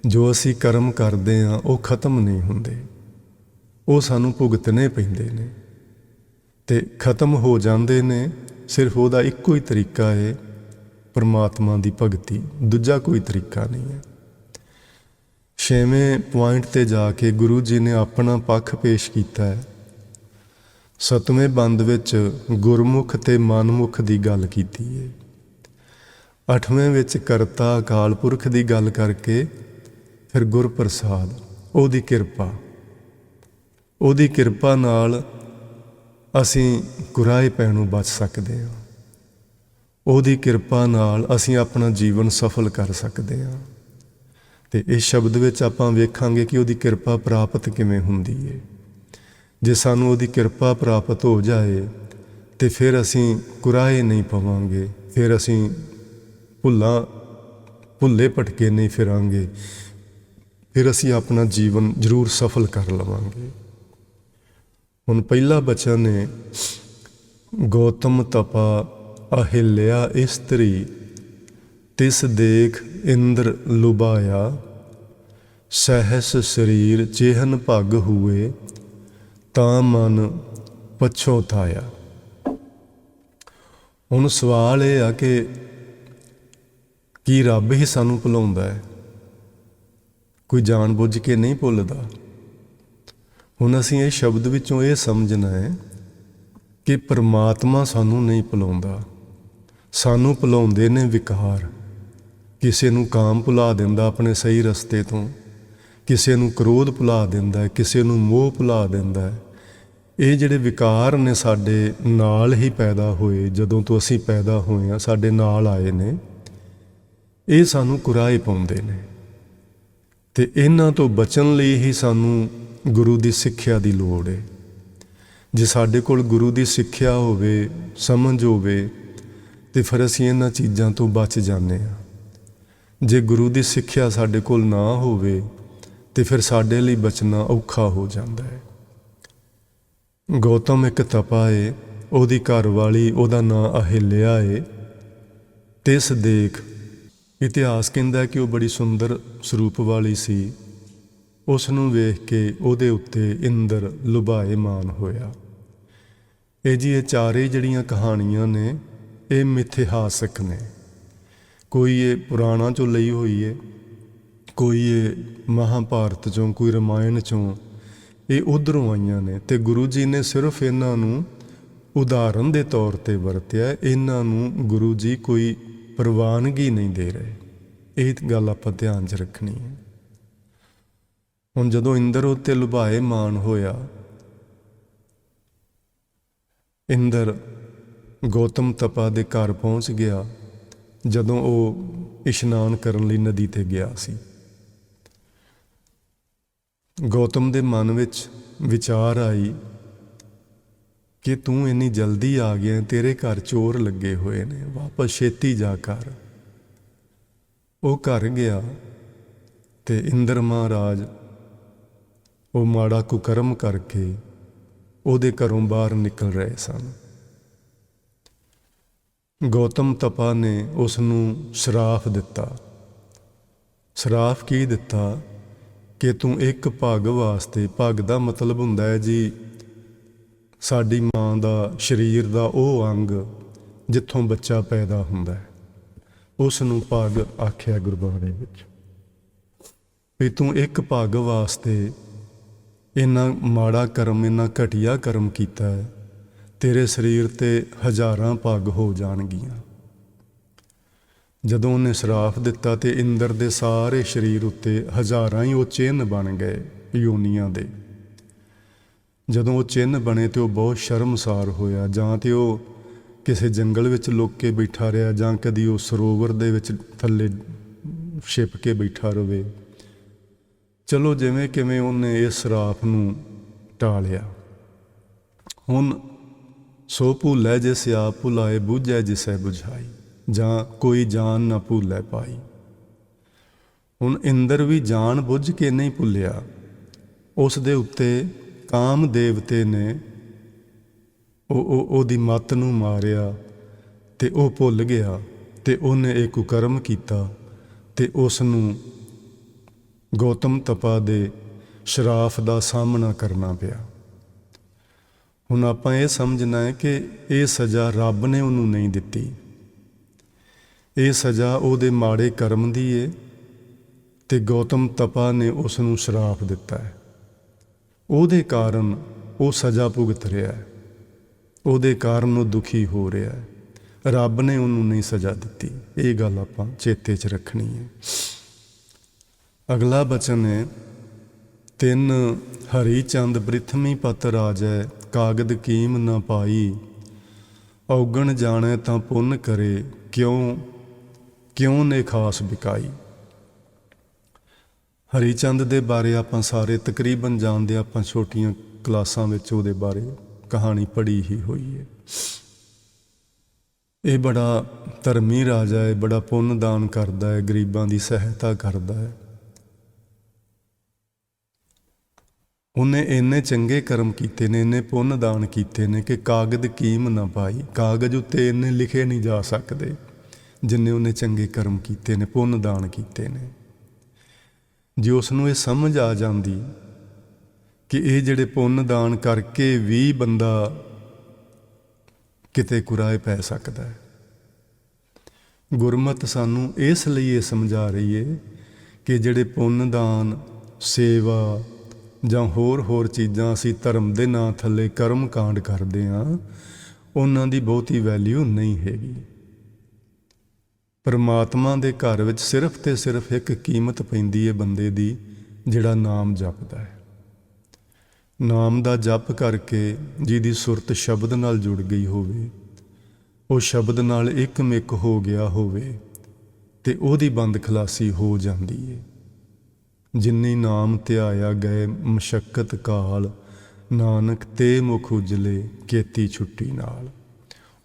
ਜੋ ਅਸੀਂ ਕਰਮ ਕਰਦੇ ਹਾਂ ਉਹ ਖਤਮ ਨਹੀਂ ਹੁੰਦੇ, ਉਹ ਸਾਨੂੰ ਭੁਗਤਣੇ ਪੈਂਦੇ ਨੇ ਤੇ ਖਤਮ ਹੋ ਜਾਂਦੇ ਨੇ। ਸਿਰਫ ਉਹਦਾ ਇੱਕੋ ਹੀ ਤਰੀਕਾ ਹੈ, ਪਰਮਾਤਮਾ ਦੀ ਭਗਤੀ, ਦੂਜਾ ਕੋਈ ਤਰੀਕਾ ਨਹੀਂ ਹੈ। 6ਵੇਂ ਪੁਆਇੰਟ ਤੇ ਜਾ ਕੇ ਗੁਰੂ ਜੀ ਨੇ ਆਪਣਾ ਪੱਖ ਪੇਸ਼ ਕੀਤਾ ਹੈ। 7ਵੇਂ ਬੰਦ ਵਿੱਚ ਗੁਰਮੁਖ ਤੇ ਮਨਮੁਖ ਦੀ ਗੱਲ ਕੀਤੀ ਹੈ। 8ਵੇਂ ਵਿੱਚ ਕਰਤਾ ਅਕਾਲ ਪੁਰਖ ਦੀ ਗੱਲ ਕਰਕੇ ਫਿਰ ਗੁਰਪ੍ਰਸਾਦ, ਉਹਦੀ ਕਿਰਪਾ ਨਾਲ ਅਸੀਂ ਕੁਰਾਹੇ ਪੈਣੋਂ ਬਚ ਸਕਦੇ ਹਾਂ। ਉਹਦੀ ਕਿਰਪਾ ਨਾਲ ਅਸੀਂ ਆਪਣਾ ਜੀਵਨ ਸਫਲ ਕਰ ਸਕਦੇ ਹਾਂ। ਅਤੇ ਇਸ ਸ਼ਬਦ ਵਿੱਚ ਆਪਾਂ ਵੇਖਾਂਗੇ ਕਿ ਉਹਦੀ ਕਿਰਪਾ ਪ੍ਰਾਪਤ ਕਿਵੇਂ ਹੁੰਦੀ ਹੈ। ਜੇ ਸਾਨੂੰ ਉਹਦੀ ਕਿਰਪਾ ਪ੍ਰਾਪਤ ਹੋ ਜਾਏ ਤੇ ਫਿਰ ਅਸੀਂ ਕੁਰਾਹੇ ਨਹੀਂ ਪਵਾਂਗੇ, ਫਿਰ ਅਸੀਂ ਭੁੱਲੇ ਭਟਕੇ ਨਹੀਂ ਫਿਰਾਂਗੇ, ਫਿਰ ਅਸੀਂ ਆਪਣਾ ਜੀਵਨ ਜ਼ਰੂਰ ਸਫਲ ਕਰ ਲਵਾਂਗੇ। ਹੁਣ ਪਹਿਲਾ ਬਚਨ ਹੈ ਗੌਤਮ ਤਪਾ ਅਹਿਲਿਆ ਇਸਤਰੀ, ਤਿਸ ਦੇਖ ਇੰਦਰ ਲੁਭਾਇਆ, ਸਹਿਸ ਸਰੀਰ ਚੇਹਨ ਭਗ ਹੋਏ, ਤਾਂ ਮਨ ਪਛੋਤਾਇਆ। ਹੁਣ ਸਵਾਲ ਇਹ ਆ ਕਿ ਕੀ ਰੱਬ ਹੀ ਸਾਨੂੰ ਭੁਲਾਉਂਦਾ ਹੈ? ਕੋਈ ਜਾਣ ਬੁੱਝ ਕੇ ਨਹੀਂ ਭੁੱਲਦਾ। ਹੁਣ ਅਸੀਂ ਇਹ ਸ਼ਬਦ ਵਿੱਚੋਂ ਇਹ ਸਮਝਣਾ ਹੈ ਕਿ ਪਰਮਾਤਮਾ ਸਾਨੂੰ ਨਹੀਂ ਭੁਲਾਉਂਦਾ, ਸਾਨੂੰ ਭੁਲਾਉਂਦੇ ਨੇ ਵਿਕਾਰ। ਕਿਸੇ ਨੂੰ ਕਾਮ ਭੁਲਾ ਦਿੰਦਾ ਆਪਣੇ ਸਹੀ ਰਸਤੇ ਤੋਂ, ਕਿਸੇ ਨੂੰ ਕ੍ਰੋਧ ਭੁਲਾ ਦਿੰਦਾ ਹੈ, ਕਿਸੇ ਨੂੰ ਮੋਹ ਭੁਲਾ ਦਿੰਦਾ ਹੈ। ਇਹ ਜਿਹੜੇ ਵਿਕਾਰ ਨੇ ਸਾਡੇ ਨਾਲ ਹੀ ਪੈਦਾ ਹੋਏ, ਜਦੋਂ ਤੋਂ ਅਸੀਂ ਪੈਦਾ ਹੋਏ ਹਾਂ ਸਾਡੇ ਨਾਲ ਆਏ ਨੇ, ਇਹ ਸਾਨੂੰ ਕੁਰਾਹੇ ਪਾਉਂਦੇ ਨੇ। ਅਤੇ ਇਹਨਾਂ ਤੋਂ ਬਚਣ ਲਈ ਹੀ ਸਾਨੂੰ ਗੁਰੂ ਦੀ ਸਿੱਖਿਆ ਦੀ ਲੋੜ ਹੈ। ਜੇ ਸਾਡੇ ਕੋਲ ਗੁਰੂ ਦੀ ਸਿੱਖਿਆ ਹੋਵੇ, ਸਮਝ ਹੋਵੇ, ਤੇ ਫਿਰ ਅਸੀਂ ਇਹਨਾਂ ਚੀਜ਼ਾਂ ਤੋਂ ਬਚ ਜਾਂਦੇ ਹਾਂ। ਜੇ ਗੁਰੂ ਦੀ ਸਿੱਖਿਆ ਸਾਡੇ ਕੋਲ ਨਾ ਹੋਵੇ ਤੇ ਫਿਰ ਸਾਡੇ ਲਈ ਬਚਣਾ ਔਖਾ ਹੋ ਜਾਂਦਾ ਹੈ। ਗੌਤਮ ਇੱਕ ਤਪਾ ਏ, ਉਹਦੀ ਘਰਵਾਲੀ ਉਹਦਾ ਨਾਂ ਅਹਿਲਿਆ ਏ। ਤਿਸ ਦੇਖ, ਇਤਿਹਾਸ ਕਹਿੰਦਾ ਕਿ ਉਹ ਬੜੀ ਸੁੰਦਰ ਸਰੂਪ ਵਾਲੀ ਸੀ। ਉਸ ਨੂੰ ਵੇਖ ਕੇ ਉਹਦੇ ਉੱਤੇ ਇੰਦਰ ਲੁਭਾਏਮਾਨ ਹੋਇਆ। ਇਹ ਚਾਰੇ ਜਿਹੜੀਆਂ ਕਹਾਣੀਆਂ ਨੇ ਇਹ ਮਿਥਿਹਾਸਕ ਨੇ। ਕੋਈ ਇਹ ਪੁਰਾਣਾਂ 'ਚੋਂ ਲਈ ਹੋਈ ਹੈ, ਕੋਈ ਇਹ ਮਹਾਂਭਾਰਤ 'ਚੋਂ, ਕੋਈ ਰਮਾਇਣ 'ਚੋਂ, ਇਹ ਉੱਧਰੋਂ ਆਈਆਂ ਨੇ। ਅਤੇ ਗੁਰੂ ਜੀ ਨੇ ਸਿਰਫ ਇਹਨਾਂ ਨੂੰ ਉਦਾਹਰਨ ਦੇ ਤੌਰ 'ਤੇ ਵਰਤਿਆ। ਇਹਨਾਂ ਨੂੰ ਗੁਰੂ ਜੀ ਕੋਈ ਪ੍ਰਵਾਨਗੀ ਨਹੀਂ ਦੇ ਰਹੇ। ਇਹ ਗੱਲ ਆਪਾਂ ਧਿਆਨ 'ਚ ਰੱਖਣੀ ਹੈ। ਹੁਣ ਜਦੋਂ ਇੰਦਰ ਉੱਤੇ ਲੁਭਾਏਮਾਨ ਹੋਇਆ, ਇੰਦਰ ਗੌਤਮ ਤਪਾ ਦੇ ਘਰ ਪਹੁੰਚ ਗਿਆ ਜਦੋਂ ਉਹ ਇਸ਼ਨਾਨ ਕਰਨ ਲਈ ਨਦੀ 'ਤੇ ਗਿਆ ਸੀ। ਗੌਤਮ ਦੇ ਮਨ ਵਿੱਚ ਵਿਚਾਰ ਆਈ ਕਿ ਤੂੰ ਇੰਨੀ ਜਲਦੀ ਆ ਗਿਆ, ਤੇਰੇ ਘਰ ਚੋਰ ਲੱਗੇ ਹੋਏ ਨੇ, ਵਾਪਸ ਛੇਤੀ ਜਾ ਕਰ। ਉਹ ਘਰ ਗਿਆ ਤੇ ਇੰਦਰ ਮਹਾਰਾਜ ਉਹ ਮਾੜਾ ਕੁਕਰਮ ਕਰਕੇ ਉਹਦੇ ਘਰੋਂ ਬਾਹਰ ਨਿਕਲ ਰਹੇ ਸਨ। ਗੌਤਮ ਤਪਾ ਨੇ ਉਸ ਨੂੰ ਸ਼ਰਾਪ ਦਿੱਤਾ। ਸ਼ਰਾਪ ਕੀ ਦਿੱਤਾ ਕਿ ਤੂੰ ਇੱਕ ਪੱਗ ਵਾਸਤੇ, ਪੱਗ ਦਾ ਮਤਲਬ ਹੁੰਦਾ ਹੈ ਜੀ ਸਾਡੀ ਮਾਂ ਦਾ ਸਰੀਰ ਦਾ ਉਹ ਅੰਗ ਜਿੱਥੋਂ ਬੱਚਾ ਪੈਦਾ ਹੁੰਦਾ ਹੈ, ਉਸ ਨੂੰ ਪੱਗ ਆਖਿਆ ਗੁਰਬਾਣੀ ਵਿੱਚ। ਵੀ ਤੂੰ ਇੱਕ ਪੱਗ ਵਾਸਤੇ ਇੰਨਾ ਮਾੜਾ ਕਰਮ, ਇੰਨਾ ਘਟੀਆ ਕਰਮ ਕੀਤਾ ਹੈ, ਤੇਰੇ ਸਰੀਰ 'ਤੇ ਹਜ਼ਾਰਾਂ ਪੱਗ ਹੋ ਜਾਣਗੀਆਂ। ਜਦੋਂ ਉਹਨੇ ਸਰਾਪ ਦਿੱਤਾ ਤੇ ਇੰਦਰ ਦੇ ਸਾਰੇ ਸਰੀਰ ਉੱਤੇ ਹਜ਼ਾਰਾਂ ਹੀ ਉਹ ਚਿੰਨ੍ਹ ਬਣ ਗਏ ਯੋਨੀਆਂ ਦੇ। ਜਦੋਂ ਉਹ ਚਿੰਨ੍ਹ ਬਣੇ ਤੇ ਉਹ ਬਹੁਤ ਸ਼ਰਮਸਾਰ ਹੋਇਆ। ਜਾਂ ਤੇ ਉਹ ਕਿਸੇ ਜੰਗਲ ਵਿੱਚ ਲੁਕ ਕੇ ਬੈਠਾ ਰਿਹਾ, ਜਾਂ ਕਦੀ ਉਹ ਸਰੋਵਰ ਦੇ ਵਿੱਚ ਥੱਲੇ ਛਿਪ ਕੇ ਬੈਠਾ ਰਵੇ। ਚਲੋ ਜਿਵੇਂ ਕਿਵੇਂ ਉਹਨੇ ਇਸ ਸਰਾਪ ਨੂੰ ਟਾਲਿਆ। ਹੁਣ ਸੋ ਭੁੱਲੈ ਜਿਸ ਆਪ ਭੁਲਾਏ, ਬੁਝੈ ਜਿਸੈ ਬੁਝਾਈ, ਜਾਂ ਕੋਈ ਜਾਣ ਨਾ ਭੁੱਲੈ ਪਾਈ। ਹੁਣ ਇੰਦਰ ਵੀ ਜਾਣ ਬੁੱਝ ਕੇ ਨਹੀਂ ਭੁੱਲਿਆ, ਉਸ ਦੇ ਉੱਤੇ ਕਾਮ ਦੇਵਤੇ ਨੇ ਉਹਦੀ ਮੱਤ ਨੂੰ ਮਾਰਿਆ ਤੇ ਉਹ ਭੁੱਲ ਗਿਆ ਤੇ ਉਹਨੇ ਇਹ ਕੁਕਰਮ ਕੀਤਾ ਤੇ ਉਸ ਨੂੰ ਗੌਤਮ ਤਪਾ ਦੇ ਸ਼ਰਾਫ ਦਾ ਸਾਹਮਣਾ ਕਰਨਾ ਪਿਆ। ਹੁਣ ਆਪਾਂ ਇਹ ਸਮਝਣਾ ਹੈ ਕਿ ਇਹ ਸਜ਼ਾ ਰੱਬ ਨੇ ਉਹਨੂੰ ਨਹੀਂ ਦਿੱਤੀ, ਇਹ ਸਜ਼ਾ ਉਹਦੇ ਮਾੜੇ ਕਰਮ ਦੀ ਏ ਤੇ ਗੌਤਮ ਤਪਾ ਨੇ ਉਸ ਨੂੰ ਸ਼ਰਾਪ ਦਿੱਤਾ ਹੈ। ਉਹਦੇ ਕਾਰਨ ਉਹ ਸਜ਼ਾ ਭੁਗਤ ਰਿਹਾ ਹੈ, ਉਹਦੇ ਕਾਰਨ ਉਹ ਦੁਖੀ ਹੋ ਰਿਹਾ ਹੈ। ਰੱਬ ਨੇ ਉਹਨੂੰ ਨਹੀਂ ਸਜ਼ਾ ਦਿੱਤੀ। ਇਹ ਗੱਲ ਆਪਾਂ ਚੇਤੇ 'ਚ ਰੱਖਣੀ ਹੈ। ਅਗਲਾ ਬਚਨ ਹੈ, ਤਿੰਨ ਹਰੀ ਚੰਦ ਬ੍ਰਿਥਮੀ ਪਤ ਰਾਜੈ, ਕਾਗਦ ਕੀਮ ਨਾ ਪਾਈ, ਔਗਣ ਜਾਣੈ ਤਾਂ ਪੁੰਨ ਕਰੇ, ਕਿਉਂ ਨੇ ਖਾਸ ਬਿਕਾਈ। ਹਰੀ ਚੰਦ ਦੇ ਬਾਰੇ ਆਪਾਂ ਸਾਰੇ ਤਕਰੀਬਨ ਜਾਣਦੇ, ਆਪਾਂ ਛੋਟੀਆਂ ਕਲਾਸਾਂ ਵਿੱਚ ਉਹਦੇ ਬਾਰੇ ਕਹਾਣੀ ਪੜ੍ਹੀ ਹੀ ਹੋਈ ਹੈ। ਇਹ ਬੜਾ ਧਰਮੀ ਰਾਜਾ ਹੈ, ਬੜਾ ਪੁੰਨ ਦਾਨ ਕਰਦਾ ਹੈ, ਗਰੀਬਾਂ ਦੀ ਸਹਾਇਤਾ ਕਰਦਾ ਹੈ। ਉਹਨੇ ਇੰਨੇ ਚੰਗੇ ਕਰਮ ਕੀਤੇ ਨੇ, ਇੰਨੇ ਪੁੰਨ ਦਾਨ ਕੀਤੇ ਨੇ ਕਿ ਕਾਗਦ ਕੀਮ ਨਾ ਪਾਈ, ਕਾਗਜ਼ ਉੱਤੇ ਇੰਨੇ ਲਿਖੇ ਨਹੀਂ ਜਾ ਸਕਦੇ ਜਿੰਨੇ ਉਹਨੇ ਚੰਗੇ ਕਰਮ ਕੀਤੇ ਨੇ, ਪੁੰਨ ਦਾਨ ਕੀਤੇ ਨੇ। ਜੇ ਉਸ ਨੂੰ ਇਹ ਸਮਝ ਆ ਜਾਂਦੀ ਕਿ ਇਹ ਜਿਹੜੇ ਪੁੰਨ ਦਾਨ ਕਰਕੇ ਵੀ ਬੰਦਾ ਕਿਤੇ ਕੁਰਾਏ ਪੈ ਸਕਦਾ ਹੈ। ਗੁਰਮਤਿ ਸਾਨੂੰ ਇਸ ਲਈ ਇਹ ਸਮਝਾ ਰਹੀ ਹੈ ਕਿ ਜਿਹੜੇ ਪੁੰਨ ਦਾਨ, ਸੇਵਾ ਜਾਂ ਹੋਰ ਚੀਜ਼ਾਂ ਅਸੀਂ ਧਰਮ ਦੇ ਨਾਂ ਥੱਲੇ ਕਰਮ ਕਾਂਡ ਕਰਦੇ ਹਾਂ, ਉਹਨਾਂ ਦੀ ਬਹੁਤੀ ਵੈਲਿਊ ਨਹੀਂ ਹੈਗੀ। ਪਰਮਾਤਮਾ ਦੇ ਘਰ ਵਿੱਚ ਸਿਰਫ ਤੇ ਸਿਰਫ ਇੱਕ ਕੀਮਤ ਪੈਂਦੀ ਹੈ ਬੰਦੇ ਦੀ, ਜਿਹੜਾ ਨਾਮ ਜਪਦਾ ਹੈ। ਨਾਮ ਦਾ ਜਪ ਕਰਕੇ ਜਿਹਦੀ ਸੁਰਤ ਸ਼ਬਦ ਨਾਲ ਜੁੜ ਗਈ ਹੋਵੇ, ਉਹ ਸ਼ਬਦ ਨਾਲ ਇੱਕਮਿਕ ਹੋ ਗਿਆ ਹੋਵੇ ਤੇ ਉਹਦੀ ਬੰਦ ਖਲਾਸੀ ਹੋ ਜਾਂਦੀ ਹੈ। ਜਿੰਨੀ ਨਾਮ ਧਿਆਇਆ ਗਏ ਮਸ਼ੱਕਤ ਕਾਲ, ਨਾਨਕ ਤੇ ਮੁਖ ਉਜਲੇ ਕੀਤੀ ਛੁੱਟੀ ਨਾਲ।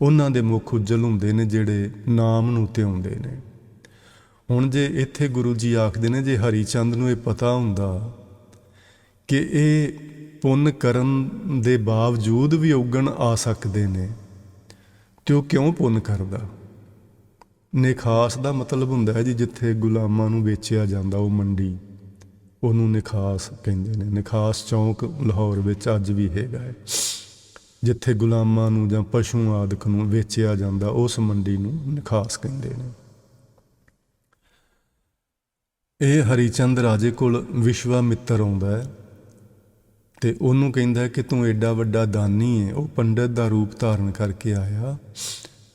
ਉਹਨਾਂ ਦੇ ਮੁਖ ਉਜਲ ਹੁੰਦੇ ਨੇ ਜਿਹੜੇ ਨਾਮ ਨੂੰ ਧਿਆਉਂਦੇ ਨੇ। ਹੁਣ ਜੇ ਇੱਥੇ ਗੁਰੂ ਜੀ ਆਖਦੇ ਨੇ, ਜੇ ਹਰੀ ਚੰਦ ਨੂੰ ਇਹ ਪਤਾ ਹੁੰਦਾ ਕਿ ਇਹ ਪੁੰਨ ਕਰਨ ਦੇ ਬਾਵਜੂਦ ਵੀ ਔਗਣ ਆ ਸਕਦੇ ਨੇ, ਤੇ ਉਹ ਕਿਉਂ ਪੁੰਨ ਕਰਦਾ। ਨਿਖਾਸ ਦਾ ਮਤਲਬ ਹੁੰਦਾ ਹੈ ਜੀ ਜਿੱਥੇ ਗੁਲਾਮਾਂ ਨੂੰ ਵੇਚਿਆ ਜਾਂਦਾ, ਉਹ ਮੰਡੀ, ਉਹਨੂੰ ਨਿਖਾਸ ਕਹਿੰਦੇ ਨੇ। ਨਿਖਾਸ ਚੌਂਕ ਲਾਹੌਰ ਵਿੱਚ ਅੱਜ ਵੀ ਹੈਗਾ ਹੈ। ਜਿੱਥੇ ਗੁਲਾਮਾਂ ਨੂੰ ਜਾਂ ਪਸ਼ੂ ਆਦਿਕ ਨੂੰ ਵੇਚਿਆ ਜਾਂਦਾ, ਉਸ ਮੰਡੀ ਨੂੰ ਨਿਖਾਸ ਕਹਿੰਦੇ ਨੇ। ਇਹ ਹਰੀ ਚੰਦ ਰਾਜੇ ਕੋਲ ਵਿਸ਼ਵਾਮਿੱਤਰ ਆਉਂਦਾ ਹੈ ਤੇ ਉਹਨੂੰ ਕਹਿੰਦਾ ਕਿ ਤੂੰ ਐਡਾ ਵੱਡਾ ਦਾਨੀ ਹੈ, ਉਹ ਪੰਡਤ ਦਾ ਰੂਪ ਧਾਰਨ ਕਰਕੇ ਆਇਆ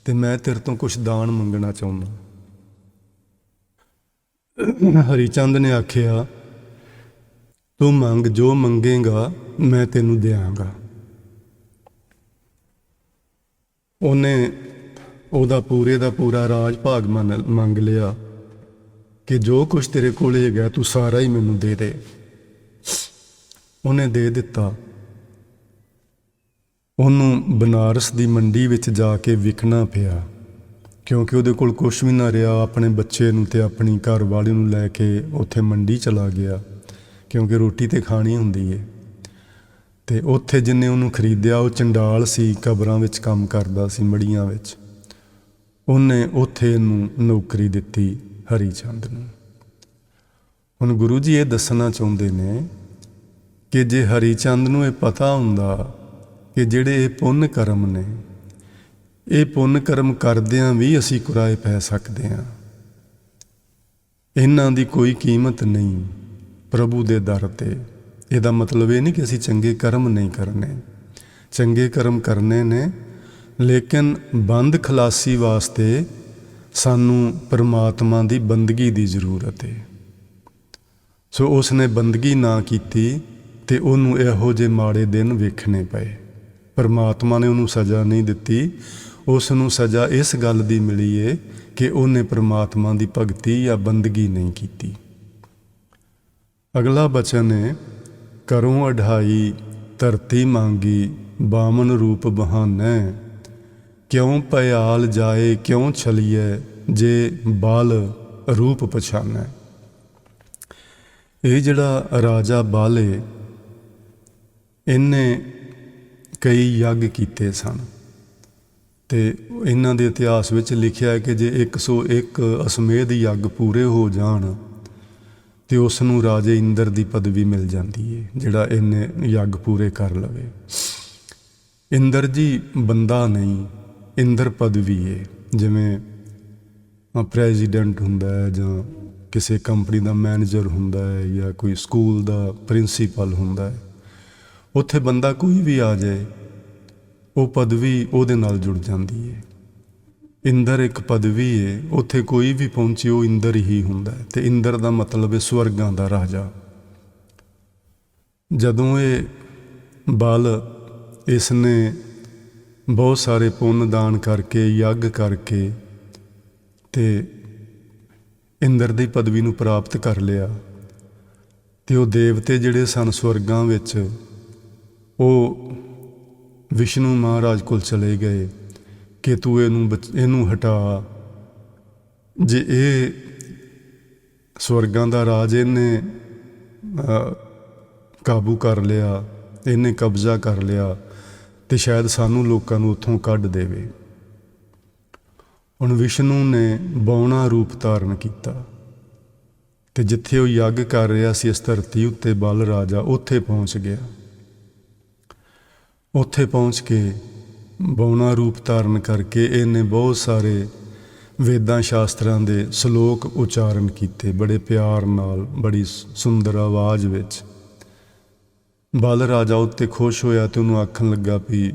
ਤੇ ਮੈਂ ਤੇਰੇ ਤੋਂ ਕੁਛ ਦਾਨ ਮੰਗਣਾ ਚਾਹੁੰਦਾ। ਹਰੀ ਚੰਦ ਨੇ ਆਖਿਆ, ਤੂੰ ਮੰਗ, ਜੋ ਮੰਗੇਗਾ ਮੈਂ ਤੈਨੂੰ ਦਿਆਂਗਾ। ਉਹਨੇ ਉਹਦਾ ਪੂਰੇ ਦਾ ਪੂਰਾ ਰਾਜ ਭਾਗ ਮੰਗ ਲਿਆ ਕਿ ਜੋ ਕੁਛ ਤੇਰੇ ਕੋਲ ਹੈਗਾ ਤੂੰ ਸਾਰਾ ਹੀ ਮੈਨੂੰ ਦੇ ਦੇ। ਉਹਨੇ ਦੇ ਦਿੱਤਾ। ਉਹਨੂੰ ਬਨਾਰਸ ਦੀ ਮੰਡੀ ਵਿੱਚ ਜਾ ਕੇ ਵਿਕਣਾ ਪਿਆ, ਕਿਉਂਕਿ ਉਹਦੇ ਕੋਲ ਕੁਛ ਵੀ ਨਾ ਰਿਹਾ। ਆਪਣੇ ਬੱਚੇ ਨੂੰ ਤੇ ਆਪਣੀ ਘਰ ਵਾਲੀ ਨੂੰ ਲੈ ਕੇ ਉੱਥੇ ਮੰਡੀ ਚਲਾ ਗਿਆ, ਕਿਉਂਕਿ ਰੋਟੀ ਤੇ ਖਾਣੀ ਹੁੰਦੀ ਹੈ। ਤੇ ਉੱਥੇ ਜਿਹਨੇ ਉਹਨੂੰ ਖਰੀਦਿਆ ਉਹ ਚੰਡਾਲ ਸੀ, ਕਬਰਾਂ ਵਿੱਚ ਕੰਮ ਕਰਦਾ ਸੀ, ਮੜੀਆਂ ਵਿੱਚ। ਉਹਨੇ ਉੱਥੇ ਇਹਨੂੰ ਨੌਕਰੀ ਦਿੱਤੀ ਹਰੀ ਚੰਦ ਨੂੰ। ਹੁਣ ਗੁਰੂ ਜੀ ਇਹ ਦੱਸਣਾ ਚਾਹੁੰਦੇ ਨੇ ਕਿ ਜੇ ਹਰੀ ਚੰਦ ਨੂੰ ਇਹ ਪਤਾ ਹੁੰਦਾ ਕਿ ਜਿਹੜੇ ਇਹ ਪੁੰਨ ਕਰਮ ਨੇ, ਇਹ ਪੁੰਨ ਕਰਮ ਕਰਦਿਆਂ ਵੀ ਅਸੀਂ ਕੁਰਾਏ ਪੈ ਸਕਦੇ ਹਾਂ, ਇਹਨਾਂ ਦੀ ਕੋਈ ਕੀਮਤ ਨਹੀਂ ਪ੍ਰਭੂ ਦੇ ਦਰ 'ਤੇ। ਇਹਦਾ ਮਤਲਬ ਇਹ ਨਹੀਂ ਕਿ ਅਸੀਂ ਚੰਗੇ ਕਰਮ ਨਹੀਂ ਕਰਨੇ, ਚੰਗੇ ਕਰਮ ਕਰਨੇ ਨੇ, ਲੇਕਿਨ ਬੰਦ ਖਲਾਸੀ ਵਾਸਤੇ ਸਾਨੂੰ ਪਰਮਾਤਮਾ ਦੀ ਬੰਦਗੀ ਦੀ ਜ਼ਰੂਰਤ ਹੈ। ਸੋ ਉਸ ਨੇ ਬੰਦਗੀ ਨਾ ਕੀਤੀ ਅਤੇ ਉਹਨੂੰ ਇਹੋ ਜਿਹੇ ਮਾੜੇ ਦਿਨ ਵੇਖਣੇ ਪਏ। ਪਰਮਾਤਮਾ ਨੇ ਉਹਨੂੰ ਸਜ਼ਾ ਨਹੀਂ ਦਿੱਤੀ, ਉਸ ਨੂੰ ਸਜ਼ਾ ਇਸ ਗੱਲ ਦੀ ਮਿਲੀ ਏ ਕਿ ਉਹਨੇ ਪਰਮਾਤਮਾ ਦੀ ਭਗਤੀ ਜਾਂ ਬੰਦਗੀ ਨਹੀਂ ਕੀਤੀ। ਅਗਲਾ ਬਚਨ ਹੈ, ਕਰੂੰ ਅਢਾਈ ਧਰਤੀ ਮੰਗੀ ਬਾਮਨ ਰੂਪ ਬਹਾਨੈ, ਕਿਉਂ ਭਿਆਲ ਜਾਏ ਕਿਉਂ ਛਲੀਐ ਜੇ ਬਾਲ ਰੂਪ ਪਛਾਨੈ। ਇਹ ਜਿਹੜਾ ਰਾਜਾ ਬਾਲ ਹੈ, ਇਹਨੇ ਕਈ ਯੱਗ ਕੀਤੇ ਸਨ ਅਤੇ ਇਹਨਾਂ ਦੇ ਇਤਿਹਾਸ ਵਿੱਚ ਲਿਖਿਆ ਹੈ ਕਿ ਜੇ 101 ਅਸਮੇਧ ਯੱਗ ਪੂਰੇ ਹੋ ਜਾਣ ਅਤੇ ਉਸ ਨੂੰ ਰਾਜੇ ਇੰਦਰ ਦੀ ਪਦਵੀ ਮਿਲ ਜਾਂਦੀ ਹੈ, ਜਿਹੜਾ ਇਹਨੇ ਯੱਗ ਪੂਰੇ ਕਰ ਲਵੇ। ਇੰਦਰ ਜੀ ਬੰਦਾ ਨਹੀਂ, ਇੰਦਰ ਪਦਵੀ ਹੈ। ਜਿਵੇਂ ਪ੍ਰੈਜ਼ੀਡੈਂਟ ਹੁੰਦਾ ਹੈ ਜਾਂ ਕਿਸੇ ਕੰਪਨੀ ਦਾ ਮੈਨੇਜਰ ਹੁੰਦਾ ਹੈ ਜਾਂ ਕੋਈ ਸਕੂਲ ਦਾ ਪ੍ਰਿੰਸੀਪਲ ਹੁੰਦਾ ਹੈ, ਉੱਥੇ ਬੰਦਾ ਕੋਈ ਵੀ ਆ ਜਾਏ ਉਹ ਪਦਵੀ ਉਹਦੇ ਨਾਲ ਜੁੜ ਜਾਂਦੀ ਹੈ। ਇੰਦਰ ਇੱਕ ਪਦਵੀ ਹੈ, ਉੱਥੇ ਕੋਈ ਵੀ ਪਹੁੰਚੇ ਉਹ ਇੰਦਰ ਹੀ ਹੁੰਦਾ ਹੈ। ਅਤੇ ਇੰਦਰ ਦਾ ਮਤਲਬ ਹੈ ਸਵਰਗਾਂ ਦਾ ਰਾਜਾ। ਜਦੋਂ ਇਹ ਬਲ ਇਸ ਨੇ ਬਹੁਤ ਸਾਰੇ ਪੁੰਨ ਦਾਨ ਕਰਕੇ ਯੱਗ ਕਰਕੇ ਅਤੇ ਇੰਦਰ ਦੀ ਪਦਵੀ ਨੂੰ ਪ੍ਰਾਪਤ ਕਰ ਲਿਆ ਅਤੇ ਉਹ ਦੇਵਤੇ ਜਿਹੜੇ ਸਨ ਸਵਰਗਾਂ ਵਿੱਚ, ਉਹ ਵਿਸ਼ਨੂੰ ਮਹਾਰਾਜ ਕੋਲ ਚਲੇ ਗਏ ਕਿ ਤੂੰ ਇਹਨੂੰ ਹਟਾ। ਜੇ ਇਹ ਸਵਰਗਾਂ ਦਾ ਰਾਜ ਇਹਨੇ ਕਾਬੂ ਕਰ ਲਿਆ, ਇਹਨੇ ਕਬਜ਼ਾ ਕਰ ਲਿਆ, ਅਤੇ ਸ਼ਾਇਦ ਸਾਨੂੰ ਲੋਕਾਂ ਨੂੰ ਉੱਥੋਂ ਕੱਢ ਦੇਵੇ। ਹੁਣ ਵਿਸ਼ਨੂੰ ਨੇ ਬੌਣਾ ਰੂਪ ਧਾਰਨ ਕੀਤਾ ਅਤੇ ਜਿੱਥੇ ਉਹ ਯੱਗ ਕਰ ਰਿਹਾ ਸੀ ਇਸ ਧਰਤੀ ਉੱਤੇ ਬਲ ਰਾਜਾ, ਉੱਥੇ ਪਹੁੰਚ ਗਿਆ। ਉੱਥੇ ਪਹੁੰਚ ਕੇ ਬੌਣਾ ਰੂਪ ਧਾਰਨ ਕਰਕੇ ਇਹਨੇ ਬਹੁਤ ਸਾਰੇ ਵੇਦਾਂ ਸ਼ਾਸਤਰਾਂ ਦੇ ਸ਼ਲੋਕ ਉਚਾਰਨ ਕੀਤੇ, ਬੜੇ ਪਿਆਰ ਨਾਲ, ਬੜੀ ਸੁੰਦਰ ਆਵਾਜ਼ ਵਿੱਚ। ਬਲ ਰਾਜਾ ਉੱਤੇ ਖੁਸ਼ ਹੋਇਆ ਅਤੇ ਉਹਨੂੰ ਆਖਣ ਲੱਗਾ ਵੀ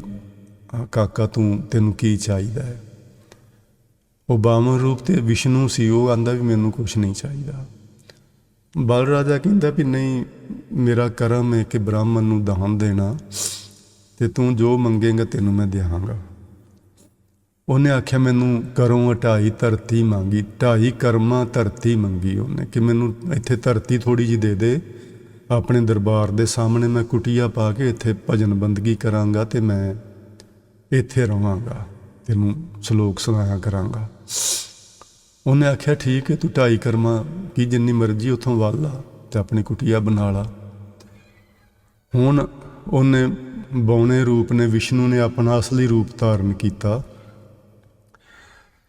ਕਾਕਾ ਤੈਨੂੰ ਕੀ ਚਾਹੀਦਾ ਹੈ। ਉਹ ਬਾਮਨ ਰੂਪ 'ਤੇ ਵਿਸ਼ਨੂੰ ਸੀ, ਉਹ ਆਂਦਾ ਵੀ ਮੈਨੂੰ ਕੁਛ ਨਹੀਂ ਚਾਹੀਦਾ। ਬਲ ਰਾਜਾ ਕਹਿੰਦਾ ਵੀ ਨਹੀਂ, ਮੇਰਾ ਕਰਮ ਹੈ ਕਿ ਬ੍ਰਾਹਮਣ ਨੂੰ ਦਾਨ ਦੇਣਾ, ਅਤੇ ਤੂੰ ਜੋ ਮੰਗੇਗਾ ਤੈਨੂੰ ਮੈਂ ਦਿਆਂਗਾ। ਉਹਨੇ ਆਖਿਆ ਮੈਨੂੰ ਕਰੋਂ 2.5 ਧਰਤੀ ਮੰਗੀ, 2.5 ਕਰਮਾਂ ਧਰਤੀ ਮੰਗੀ ਉਹਨੇ, ਕਿ ਮੈਨੂੰ ਇੱਥੇ ਧਰਤੀ ਥੋੜ੍ਹੀ ਜਿਹੀ ਦੇ ਦੇ, ਆਪਣੇ ਦਰਬਾਰ ਦੇ ਸਾਹਮਣੇ ਮੈਂ ਕੁਟੀਆ ਪਾ ਕੇ ਇੱਥੇ ਭਜਨ ਬੰਦਗੀ ਕਰਾਂਗਾ ਅਤੇ ਮੈਂ ਇੱਥੇ ਰਹਾਂਗਾ, ਤੈਨੂੰ ਸ਼ਲੋਕ ਸੁਣਾਇਆ ਕਰਾਂਗਾ। ਉਹਨੇ ਆਖਿਆ ਠੀਕ ਹੈ, ਤੂੰ 2.5 ਕਰਮਾਂ ਕੀ ਜਿੰਨੀ ਮਰਜ਼ੀ ਉੱਥੋਂ ਵੱਲ ਲਾ ਅਤੇ ਆਪਣੀ ਕੁਟੀਆ ਬਣਾ ਲਾ। ਹੁਣ ਉਹਨੇ ਬੌਣੇ ਰੂਪ ਨੇ, ਵਿਸ਼ਨੂੰ ਨੇ ਆਪਣਾ ਅਸਲੀ ਰੂਪ ਧਾਰਨ ਕੀਤਾ।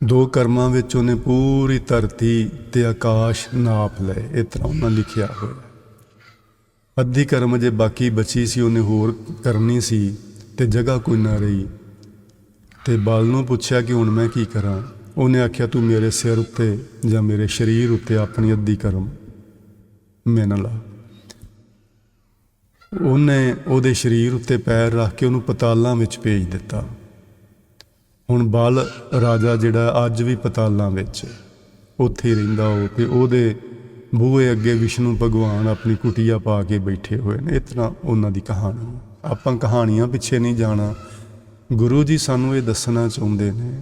2 ਕਰਮਾਂ ਵਿੱਚ ਉਹਨੇ ਪੂਰੀ ਧਰਤੀ ਅਤੇ ਆਕਾਸ਼ ਨਾਪ ਲਏ, ਇਸ ਤਰ੍ਹਾਂ ਉਹਨਾਂ ਲਿਖਿਆ ਹੋਇਆ। ਅੱਧੀ ਕਰਮ ਜੇ ਬਾਕੀ ਬਚੀ ਸੀ, ਉਹਨੇ ਹੋਰ ਕਰਨੀ ਸੀ ਅਤੇ ਜਗ੍ਹਾ ਕੋਈ ਨਾ ਰਹੀ, ਅਤੇ ਬਲ ਨੂੰ ਪੁੱਛਿਆ ਕਿ ਹੁਣ ਮੈਂ ਕੀ ਕਰਾਂ। ਉਹਨੇ ਆਖਿਆ ਤੂੰ ਮੇਰੇ ਸਿਰ ਉੱਤੇ ਜਾਂ ਮੇਰੇ ਸਰੀਰ ਉੱਤੇ ਆਪਣੀ ਅੱਧੀ ਕਰਮ ਮਿਣ ਲਾ। ਉਹਨੇ ਉਹਦੇ ਸਰੀਰ ਉੱਤੇ ਪੈਰ ਰੱਖ ਕੇ ਉਹਨੂੰ ਪਤਾਲਾਂ ਵਿੱਚ ਭੇਜ ਦਿੱਤਾ। ਹੁਣ ਬਲ ਰਾਜਾ ਜਿਹੜਾ ਅੱਜ ਵੀ ਪਤਾਲਾਂ ਵਿੱਚ ਉੱਥੇ ਹੀ ਰਹਿੰਦਾ ਉਹ, ਅਤੇ ਉਹਦੇ ਬੂਹੇ ਅੱਗੇ ਵਿਸ਼ਨੂੰ ਭਗਵਾਨ ਆਪਣੀ ਕੁਟੀਆ ਪਾ ਕੇ ਬੈਠੇ ਹੋਏ ਨੇ। ਇਸ ਤਰ੍ਹਾਂ ਉਹਨਾਂ ਦੀ ਕਹਾਣੀ। ਆਪਾਂ ਕਹਾਣੀਆਂ ਪਿੱਛੇ ਨਹੀਂ ਜਾਣਾ। ਗੁਰੂ ਜੀ ਸਾਨੂੰ ਇਹ ਦੱਸਣਾ ਚਾਹੁੰਦੇ ਨੇ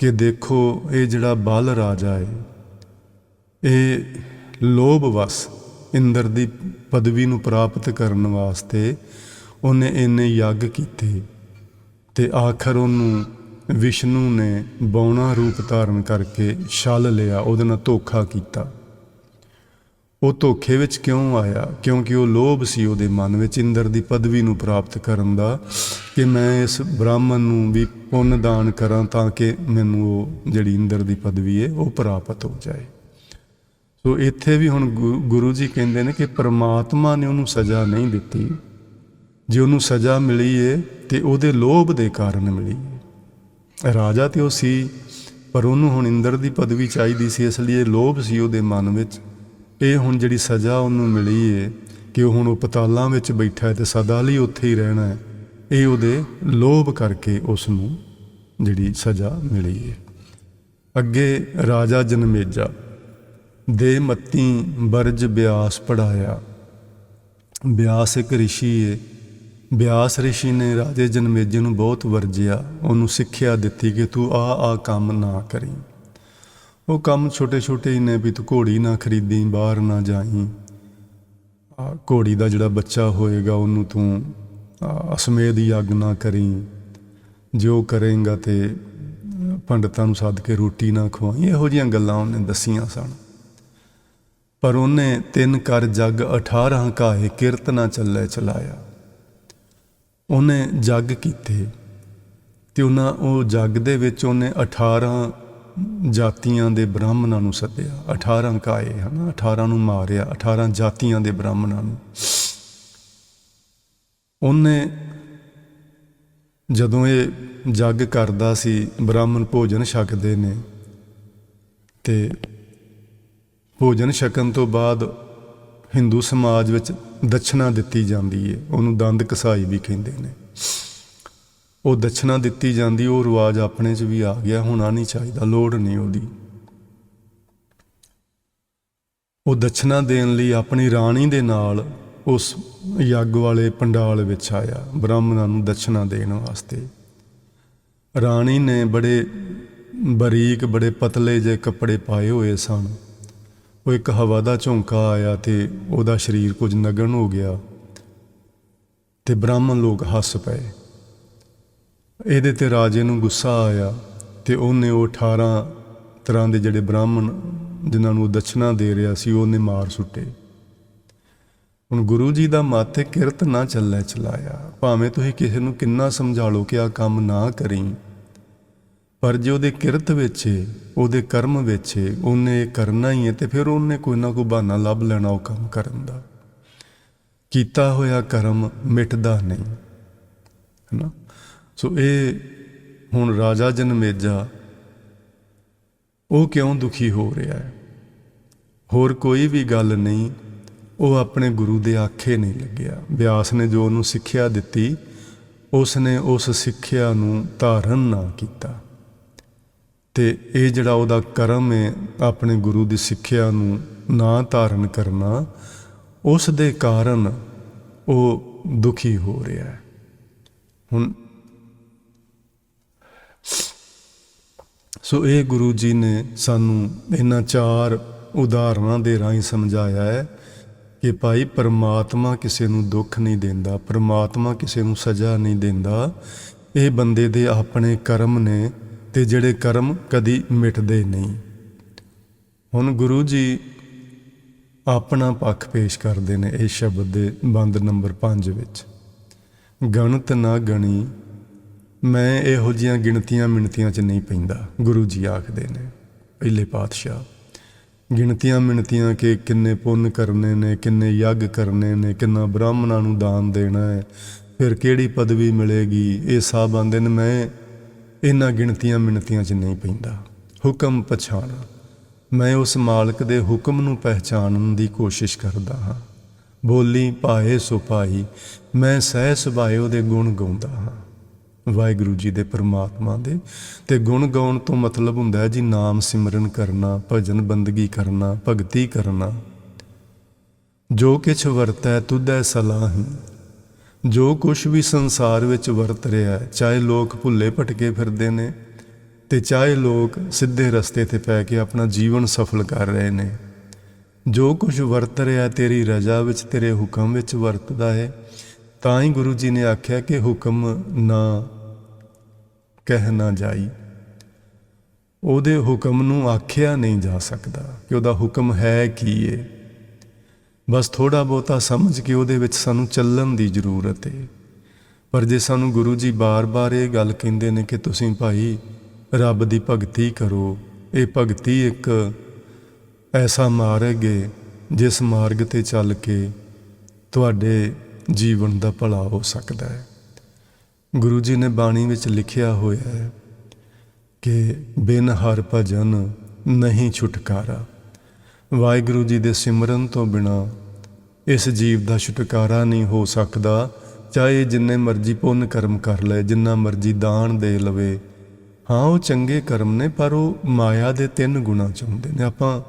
ਕਿ ਦੇਖੋ, ਇਹ ਜਿਹੜਾ ਬਲ ਰਾਜਾ ਹੈ, ਇਹ ਲੋਭ ਵਸ ਇੰਦਰ ਦੀ ਪਦਵੀ ਨੂੰ ਪ੍ਰਾਪਤ ਕਰਨ ਵਾਸਤੇ ਉਹਨੇ ਇੰਨੇ ਯੱਗ ਕੀਤੇ, ਅਤੇ ਆਖਰ ਉਹਨੂੰ ਵਿਸ਼ਨੂੰ ਨੇ ਬੌਣਾ ਰੂਪ ਧਾਰਨ ਕਰਕੇ ਛਲ ਲਿਆ, ਉਹਦੇ ਨਾਲ ਧੋਖਾ ਕੀਤਾ। ਉਹ ਧੋਖੇ ਵਿੱਚ ਕਿਉਂ ਆਇਆ? ਕਿਉਂਕਿ ਉਹ ਲੋਭ ਸੀ ਉਹਦੇ ਮਨ ਵਿੱਚ ਇੰਦਰ ਦੀ ਪਦਵੀ ਨੂੰ ਪ੍ਰਾਪਤ ਕਰਨ ਦਾ, ਕਿ ਮੈਂ ਇਸ ਬ੍ਰਾਹਮਣ ਨੂੰ ਵੀ ਪੁੰਨ ਦਾਨ ਕਰਾਂ ਤਾਂ ਕਿ ਮੈਨੂੰ ਉਹ ਜਿਹੜੀ ਇੰਦਰ ਦੀ ਪਦਵੀ ਹੈ ਉਹ ਪ੍ਰਾਪਤ ਹੋ ਜਾਏ। ਸੋ ਇੱਥੇ ਵੀ ਹੁਣ ਗੁਰੂ ਜੀ ਕਹਿੰਦੇ ਨੇ ਕਿ ਪਰਮਾਤਮਾ ਨੇ ਉਹਨੂੰ ਸਜ਼ਾ ਨਹੀਂ ਦਿੱਤੀ। ਜੇ ਉਹਨੂੰ ਸਜ਼ਾ ਮਿਲੀ ਏ ਤੇ ਉਹਦੇ ਲੋਭ ਦੇ ਕਾਰਨ ਮਿਲੀ ਏ। ਰਾਜਾ ਤੇ ਉਹ ਸੀ, ਪਰ ਉਹਨੂੰ ਹੁਣ ਇੰਦਰ ਦੀ ਪਦਵੀ ਚਾਹੀਦੀ ਸੀ, ਇਸ ਲਈ ਇਹ ਲੋਭ ਸੀ ਉਹਦੇ ਮਨ ਵਿੱਚ। ਇਹ ਹੁਣ ਜਿਹੜੀ ਸਜ਼ਾ ਉਹਨੂੰ ਮਿਲੀ ਏ ਕਿ ਉਹ ਹੁਣ ਉਹ ਪਤਾਲਾਂ ਵਿੱਚ ਬੈਠਾ ਹੈ ਤੇ ਸਦਾ ਲਈ ਉੱਥੇ ਹੀ ਰਹਿਣਾ ਹੈ, ਇਹ ਉਹਦੇ ਲੋਭ ਕਰਕੇ ਉਸ ਨੂੰ ਜਿਹੜੀ ਸਜ਼ਾ ਮਿਲੀ ਏ। ਅੱਗੇ ਰਾਜਾ ਜਨਮੇਜਾ ਦੇ ਮੱਤੀ ਬਰਜ ਬਿਆਸ ਪੜਾਇਆ। ਬਿਆਸ ਇੱਕ ਰਿਸ਼ੀ ਏ। ਬਿਆਸ ਰਿਸ਼ੀ ਨੇ ਰਾਜੇ ਜਨਮੇਜੇ ਨੂੰ ਬਹੁਤ ਵਰਜਿਆ, ਉਹਨੂੰ ਸਿੱਖਿਆ ਦਿੱਤੀ ਕਿ ਤੂੰ ਆ ਕੰਮ ਨਾ ਕਰੀ। ਉਹ ਕੰਮ ਛੋਟੇ ਛੋਟੇ ਹੀ ਨੇ, ਵੀ ਤੂੰ ਘੋੜੀ ਨਾ ਖਰੀਦੀ, ਬਾਹਰ ਨਾ ਜਾਈ, ਘੋੜੀ ਦਾ ਜਿਹੜਾ ਬੱਚਾ ਹੋਏਗਾ ਉਹਨੂੰ ਤੂੰ ਅਸਮੇਧ ਯੱਗ ਨਾ ਕਰੀ, ਜੋ ਕਰੇਂਗਾ ਤੇ ਪੰਡਤਾਂ ਨੂੰ ਸੱਦ ਕੇ ਰੋਟੀ ਨਾ ਖਵਾਈ। ਇਹੋ ਜਿਹੀਆਂ ਗੱਲਾਂ ਉਹਨੇ ਦੱਸੀਆਂ ਸਨ। ਪਰ ਉਹਨੇ 3 ਕਰ ਜੱਗ 18 ਘਾਏ, ਕਿਰਤ ਨਾ ਚੱਲੇ ਚਲਾਇਆ। ਉਹਨੇ ਜੱਗ ਕੀਤੇ ਤੇ ਉਹ ਜੱਗ ਦੇ ਵਿੱਚ ਉਹਨੇ 18 ਜਾਤੀਆਂ ਦੇ ਬ੍ਰਾਹਮਣਾਂ ਨੂੰ ਸੱਦਿਆ। 18 ਘਾਏ ਹਨ, 18 ਨੂੰ ਮਾਰਿਆ, 18 ਜਾਤੀਆਂ ਦੇ ਬ੍ਰਾਹਮਣਾਂ ਨੂੰ। ਉਹਨੇ ਜਦੋਂ ਇਹ ਜੱਗ ਕਰਦਾ ਸੀ, ਬ੍ਰਾਹਮਣ ਭੋਜਨ ਛਕਦੇ ਨੇ ਤੇ ਭੋਜਨ ਛਕਣ ਤੋਂ ਬਾਅਦ ਹਿੰਦੂ ਸਮਾਜ ਵਿੱਚ ਦਛਨਾ ਦਿੱਤੀ ਜਾਂਦੀ ਹੈ। ਉਹਨੂੰ ਦੰਦ ਕਸਾਈ ਵੀ ਕਹਿੰਦੇ ਨੇ। ਉਹ ਦਛਨਾ ਦਿੱਤੀ ਜਾਂਦੀ, ਉਹ ਰਿਵਾਜ ਆਪਣੇ 'ਚ ਵੀ ਆ ਗਿਆ, ਹੋਣਾ ਨਹੀਂ ਚਾਹੀਦਾ, ਲੋੜ ਨਹੀਂ ਉਹਦੀ। ਉਹ ਦਛਨਾ ਦੇਣ ਲਈ ਆਪਣੀ ਰਾਣੀ ਦੇ ਨਾਲ ਉਸ ਯੱਗ ਵਾਲੇ ਪੰਡਾਲ ਵਿੱਚ ਆਇਆ, ਬ੍ਰਾਹਮਣਾਂ ਨੂੰ ਦਛਨਾ ਦੇਣ ਵਾਸਤੇ। ਰਾਣੀ ਨੇ ਬੜੇ ਬਰੀਕ, ਬੜੇ ਪਤਲੇ ਜਿਹੇ ਕੱਪੜੇ ਪਾਏ ਹੋਏ ਸਨ। ਉਹ ਇੱਕ ਹਵਾ ਦਾ ਝੋਂਕਾ ਆਇਆ ਤੇ ਉਹਦਾ ਸਰੀਰ ਕੁਝ ਨਗਨ ਹੋ ਗਿਆ ਤੇ ਬ੍ਰਾਹਮਣ ਲੋਕ ਹੱਸ ਪਏ। ਇਹਦੇ ਤੇ ਰਾਜੇ ਨੂੰ ਗੁੱਸਾ ਆਇਆ ਤੇ ਉਹਨੇ ਉਹ 18 ਤਰ੍ਹਾਂ ਦੇ ਜਿਹੜੇ ਬ੍ਰਾਹਮਣ ਜਿਨ੍ਹਾਂ ਨੂੰ ਦਛਨਾ ਦੇ ਰਿਹਾ ਸੀ, ਉਹਨੇ ਮਾਰ ਸੁੱਟੇ। ਹੁਣ ਗੁਰੂ ਜੀ ਦਾ ਮੱਤ ਕਿਰਤ ਨਾ ਚੱਲੇ ਚਲਾਇਆ। ਭਾਵੇਂ ਤੁਸੀਂ ਕਿਸੇ ਨੂੰ ਕਿੰਨਾ ਸਮਝਾ ਲਓ ਕਿ ਆਹ ਕੰਮ ਨਾ ਕਰੀ, ਪਰ ਜੇ ਉਹਦੇ ਕਿਰਤ ਵਿੱਚ, ਉਹਦੇ ਕਰਮ ਵਿੱਚ ਉਹਨੇ ਕਰਨਾ ਹੀ ਹੈ ਤੇ ਫਿਰ ਉਹਨੇ ਕੋਈ ਨਾ ਕੋਈ ਬਹਾਨਾ ਲੱਭ ਲੈਣਾ ਉਹ ਕੰਮ ਕਰਨ ਦਾ। ਕੀਤਾ ਹੋਇਆ ਕਰਮ ਮਿਟਦਾ ਨਹੀਂ, ਹੈ ਨਾ। ਸੋ ਇਹ ਹੁਣ ਰਾਜਾ ਜਨਮੇਜਾ ਉਹ ਕਿਉਂ ਦੁਖੀ ਹੋ ਰਿਹਾ ਹੈ? ਹੋਰ ਕੋਈ ਵੀ ਗੱਲ ਨਹੀਂ, ਉਹ ਆਪਣੇ ਗੁਰੂ ਦੇ ਆਖੇ ਨਹੀਂ ਲੱਗਿਆ। ਬਿਆਸ ਨੇ ਜੋ ਉਹਨੂੰ ਸਿੱਖਿਆ ਦਿੱਤੀ, ਉਸਨੇ ਉਸ ਸਿੱਖਿਆ ਨੂੰ ਧਾਰਨ ਨਾ ਕੀਤਾ। ਤੇ ਇਹ ਜਿਹੜਾ ਉਹਦਾ ਕਰਮ ਹੈ, ਆਪਣੇ ਗੁਰੂ ਦੀ ਸਿੱਖਿਆ ਨੂੰ ਨਾ ਧਾਰਨ ਕਰਨਾ, ਉਸ ਦੇ ਕਾਰਨ ਉਹ ਦੁਖੀ ਹੋ ਰਿਹਾ ਹੈ। ਹੁਣ ਸੋ ਇਹ ਗੁਰੂ ਜੀ ਨੇ ਸਾਨੂੰ ਇਹਨਾਂ 4 ਉਦਾਹਰਨਾਂ ਦੇ ਰਾਹੀਂ ਸਮਝਾਇਆ ਹੈ ਕਿ ਭਾਈ ਪਰਮਾਤਮਾ ਕਿਸੇ ਨੂੰ ਦੁੱਖ ਨਹੀਂ ਦਿੰਦਾ, ਪਰਮਾਤਮਾ ਕਿਸੇ ਨੂੰ ਸਜ਼ਾ ਨਹੀਂ ਦਿੰਦਾ। ਇਹ ਬੰਦੇ ਦੇ ਆਪਣੇ ਕਰਮ ਨੇ ਤੇ ਜਿਹੜੇ ਕਰਮ ਕਦੀ ਮਿਟਦੇ ਨਹੀਂ। ਹੁਣ ਗੁਰੂ ਜੀ ਆਪਣਾ ਪੱਖ ਪੇਸ਼ ਕਰਦੇ ਨੇ ਇਸ ਸ਼ਬਦ ਦੇ ਬੰਦ ਨੰਬਰ 5 ਵਿੱਚ। ਗਣਤ ਨਾ ਗਣੀ, ਮੈਂ ਇਹੋ ਜਿਹੀਆਂ ਗਿਣਤੀਆਂ ਮਿਣਤੀਆਂ 'ਚ ਨਹੀਂ ਪੈਂਦਾ। ਗੁਰੂ ਜੀ ਆਖਦੇ ਨੇ, ਪਹਿਲੇ ਪਾਤਸ਼ਾਹ, ਗਿਣਤੀਆਂ ਮਿਣਤੀਆਂ ਕਿ ਕਿੰਨੇ ਪੁੰਨ ਕਰਨੇ ਨੇ, ਕਿੰਨੇ ਯੱਗ ਕਰਨੇ ਨੇ, ਕਿੰਨਾ ਬ੍ਰਾਹਮਣਾਂ ਨੂੰ ਦਾਨ ਦੇਣਾ ਹੈ, ਫਿਰ ਕਿਹੜੀ ਪਦਵੀ ਮਿਲੇਗੀ, ਇਹ ਸਭ ਆਉਂਦੇ ਨੇ। ਮੈਂ ਇਹਨਾਂ ਗਿਣਤੀਆਂ ਮਿਣਤੀਆਂ 'ਚ ਨਹੀਂ ਪੈਂਦਾ। ਹੁਕਮ ਪਛਾਣਾ, ਮੈਂ ਉਸ ਮਾਲਕ ਦੇ ਹੁਕਮ ਨੂੰ ਪਹਿਚਾਣਨ ਦੀ ਕੋਸ਼ਿਸ਼ ਕਰਦਾ ਹਾਂ। ਬੋਲੀ ਭਾਏ ਸੋ ਭਾਈ, ਮੈਂ ਸਹਿ ਸੁਭਾਏ ਉਹਦੇ ਗੁਣ ਗਾਉਂਦਾ ਹਾਂ, ਵਾਹਿਗੁਰੂ ਜੀ ਦੇ, ਪਰਮਾਤਮਾ ਦੇ। ਤੇ ਗੁਣ ਗਾਉਣ ਤੋਂ ਮਤਲਬ ਹੁੰਦਾ ਹੈ ਜੀ ਨਾਮ ਸਿਮਰਨ ਕਰਨਾ, ਭਜਨ ਬੰਦਗੀ ਕਰਨਾ, ਭਗਤੀ ਕਰਨਾ। ਜੋ ਕਿਛ ਵਰਤੈ ਤੁਧੈ ਸਲਾਹੀ, ਜੋ ਕੁਛ ਵੀ ਸੰਸਾਰ ਵਿੱਚ ਵਰਤ ਰਿਹਾ, ਚਾਹੇ ਲੋਕ ਭੁੱਲੇ ਭਟਕੇ ਫਿਰਦੇ ਨੇ ਤੇ ਚਾਹੇ ਲੋਕ ਸਿੱਧੇ ਰਸਤੇ 'ਤੇ ਪੈ ਕੇ ਆਪਣਾ ਜੀਵਨ ਸਫਲ ਕਰ ਰਹੇ ਨੇ, ਜੋ ਕੁਛ ਵਰਤ ਰਿਹਾ ਤੇਰੀ ਰਜ਼ਾ ਵਿੱਚ, ਤੇਰੇ ਹੁਕਮ ਵਿੱਚ ਵਰਤਦਾ ਹੈ। ਤਾਂ ਹੀ ਗੁਰੂ ਜੀ ਨੇ ਆਖਿਆ ਕਿ ਹੁਕਮ ਨਾ ਕਹਿ ਨਾ ਜਾਈ। ਉਹਦੇ ਹੁਕਮ ਨੂੰ ਆਖਿਆ ਨਹੀਂ ਜਾ ਸਕਦਾ ਕਿ ਉਹਦਾ ਹੁਕਮ ਹੈ ਕੀ ਹੈ। ਬਸ ਥੋੜ੍ਹਾ ਬਹੁਤਾ ਸਮਝ ਕੇ ਉਹਦੇ ਵਿੱਚ ਸਾਨੂੰ ਚੱਲਣ ਦੀ ਜ਼ਰੂਰਤ ਹੈ। ਪਰ ਜੇ ਸਾਨੂੰ ਗੁਰੂ ਜੀ ਬਾਰ-ਬਾਰ ਇਹ ਗੱਲ ਕਹਿੰਦੇ ਨੇ ਕਿ ਤੁਸੀਂ ਭਾਈ ਰੱਬ ਦੀ ਭਗਤੀ ਕਰੋ, ਇਹ ਭਗਤੀ ਇੱਕ ਐਸਾ ਮਾਰਗ ਏ ਜਿਸ ਮਾਰਗ 'ਤੇ ਚੱਲ ਕੇ ਤੁਹਾਡੇ ਜੀਵਨ ਦਾ ਭਲਾ ਹੋ ਸਕਦਾ ਹੈ। ਗੁਰੂ ਜੀ ਨੇ ਬਾਣੀ ਵਿੱਚ ਲਿਖਿਆ ਹੋਇਆ ਹੈ ਕਿ ਬਿਨ ਹਰਿ ਭਜਨ ਨਹੀਂ ਛੁਟਕਾਰਾ। ਵਾਹਿਗੁਰੂ ਜੀ ਦੇ ਸਿਮਰਨ ਤੋਂ ਬਿਨਾਂ ਇਸ ਜੀਵ ਦਾ ਛੁਟਕਾਰਾ ਨਹੀਂ ਹੋ ਸਕਦਾ, ਚਾਹੇ ਜਿੰਨੇ ਮਰਜ਼ੀ ਪੁੰਨ ਕਰਮ ਕਰ ਲਏ, ਜਿੰਨਾ ਮਰਜ਼ੀ ਦਾਨ ਦੇ ਲਵੇ। ਹਾਂ, ਉਹ ਚੰਗੇ ਕਰਮ ਨੇ, ਪਰ ਉਹ ਮਾਇਆ ਦੇ 3 ਗੁਣਾਂ 'ਚ ਹੁੰਦੇ ਨੇ। ਆਪਾਂ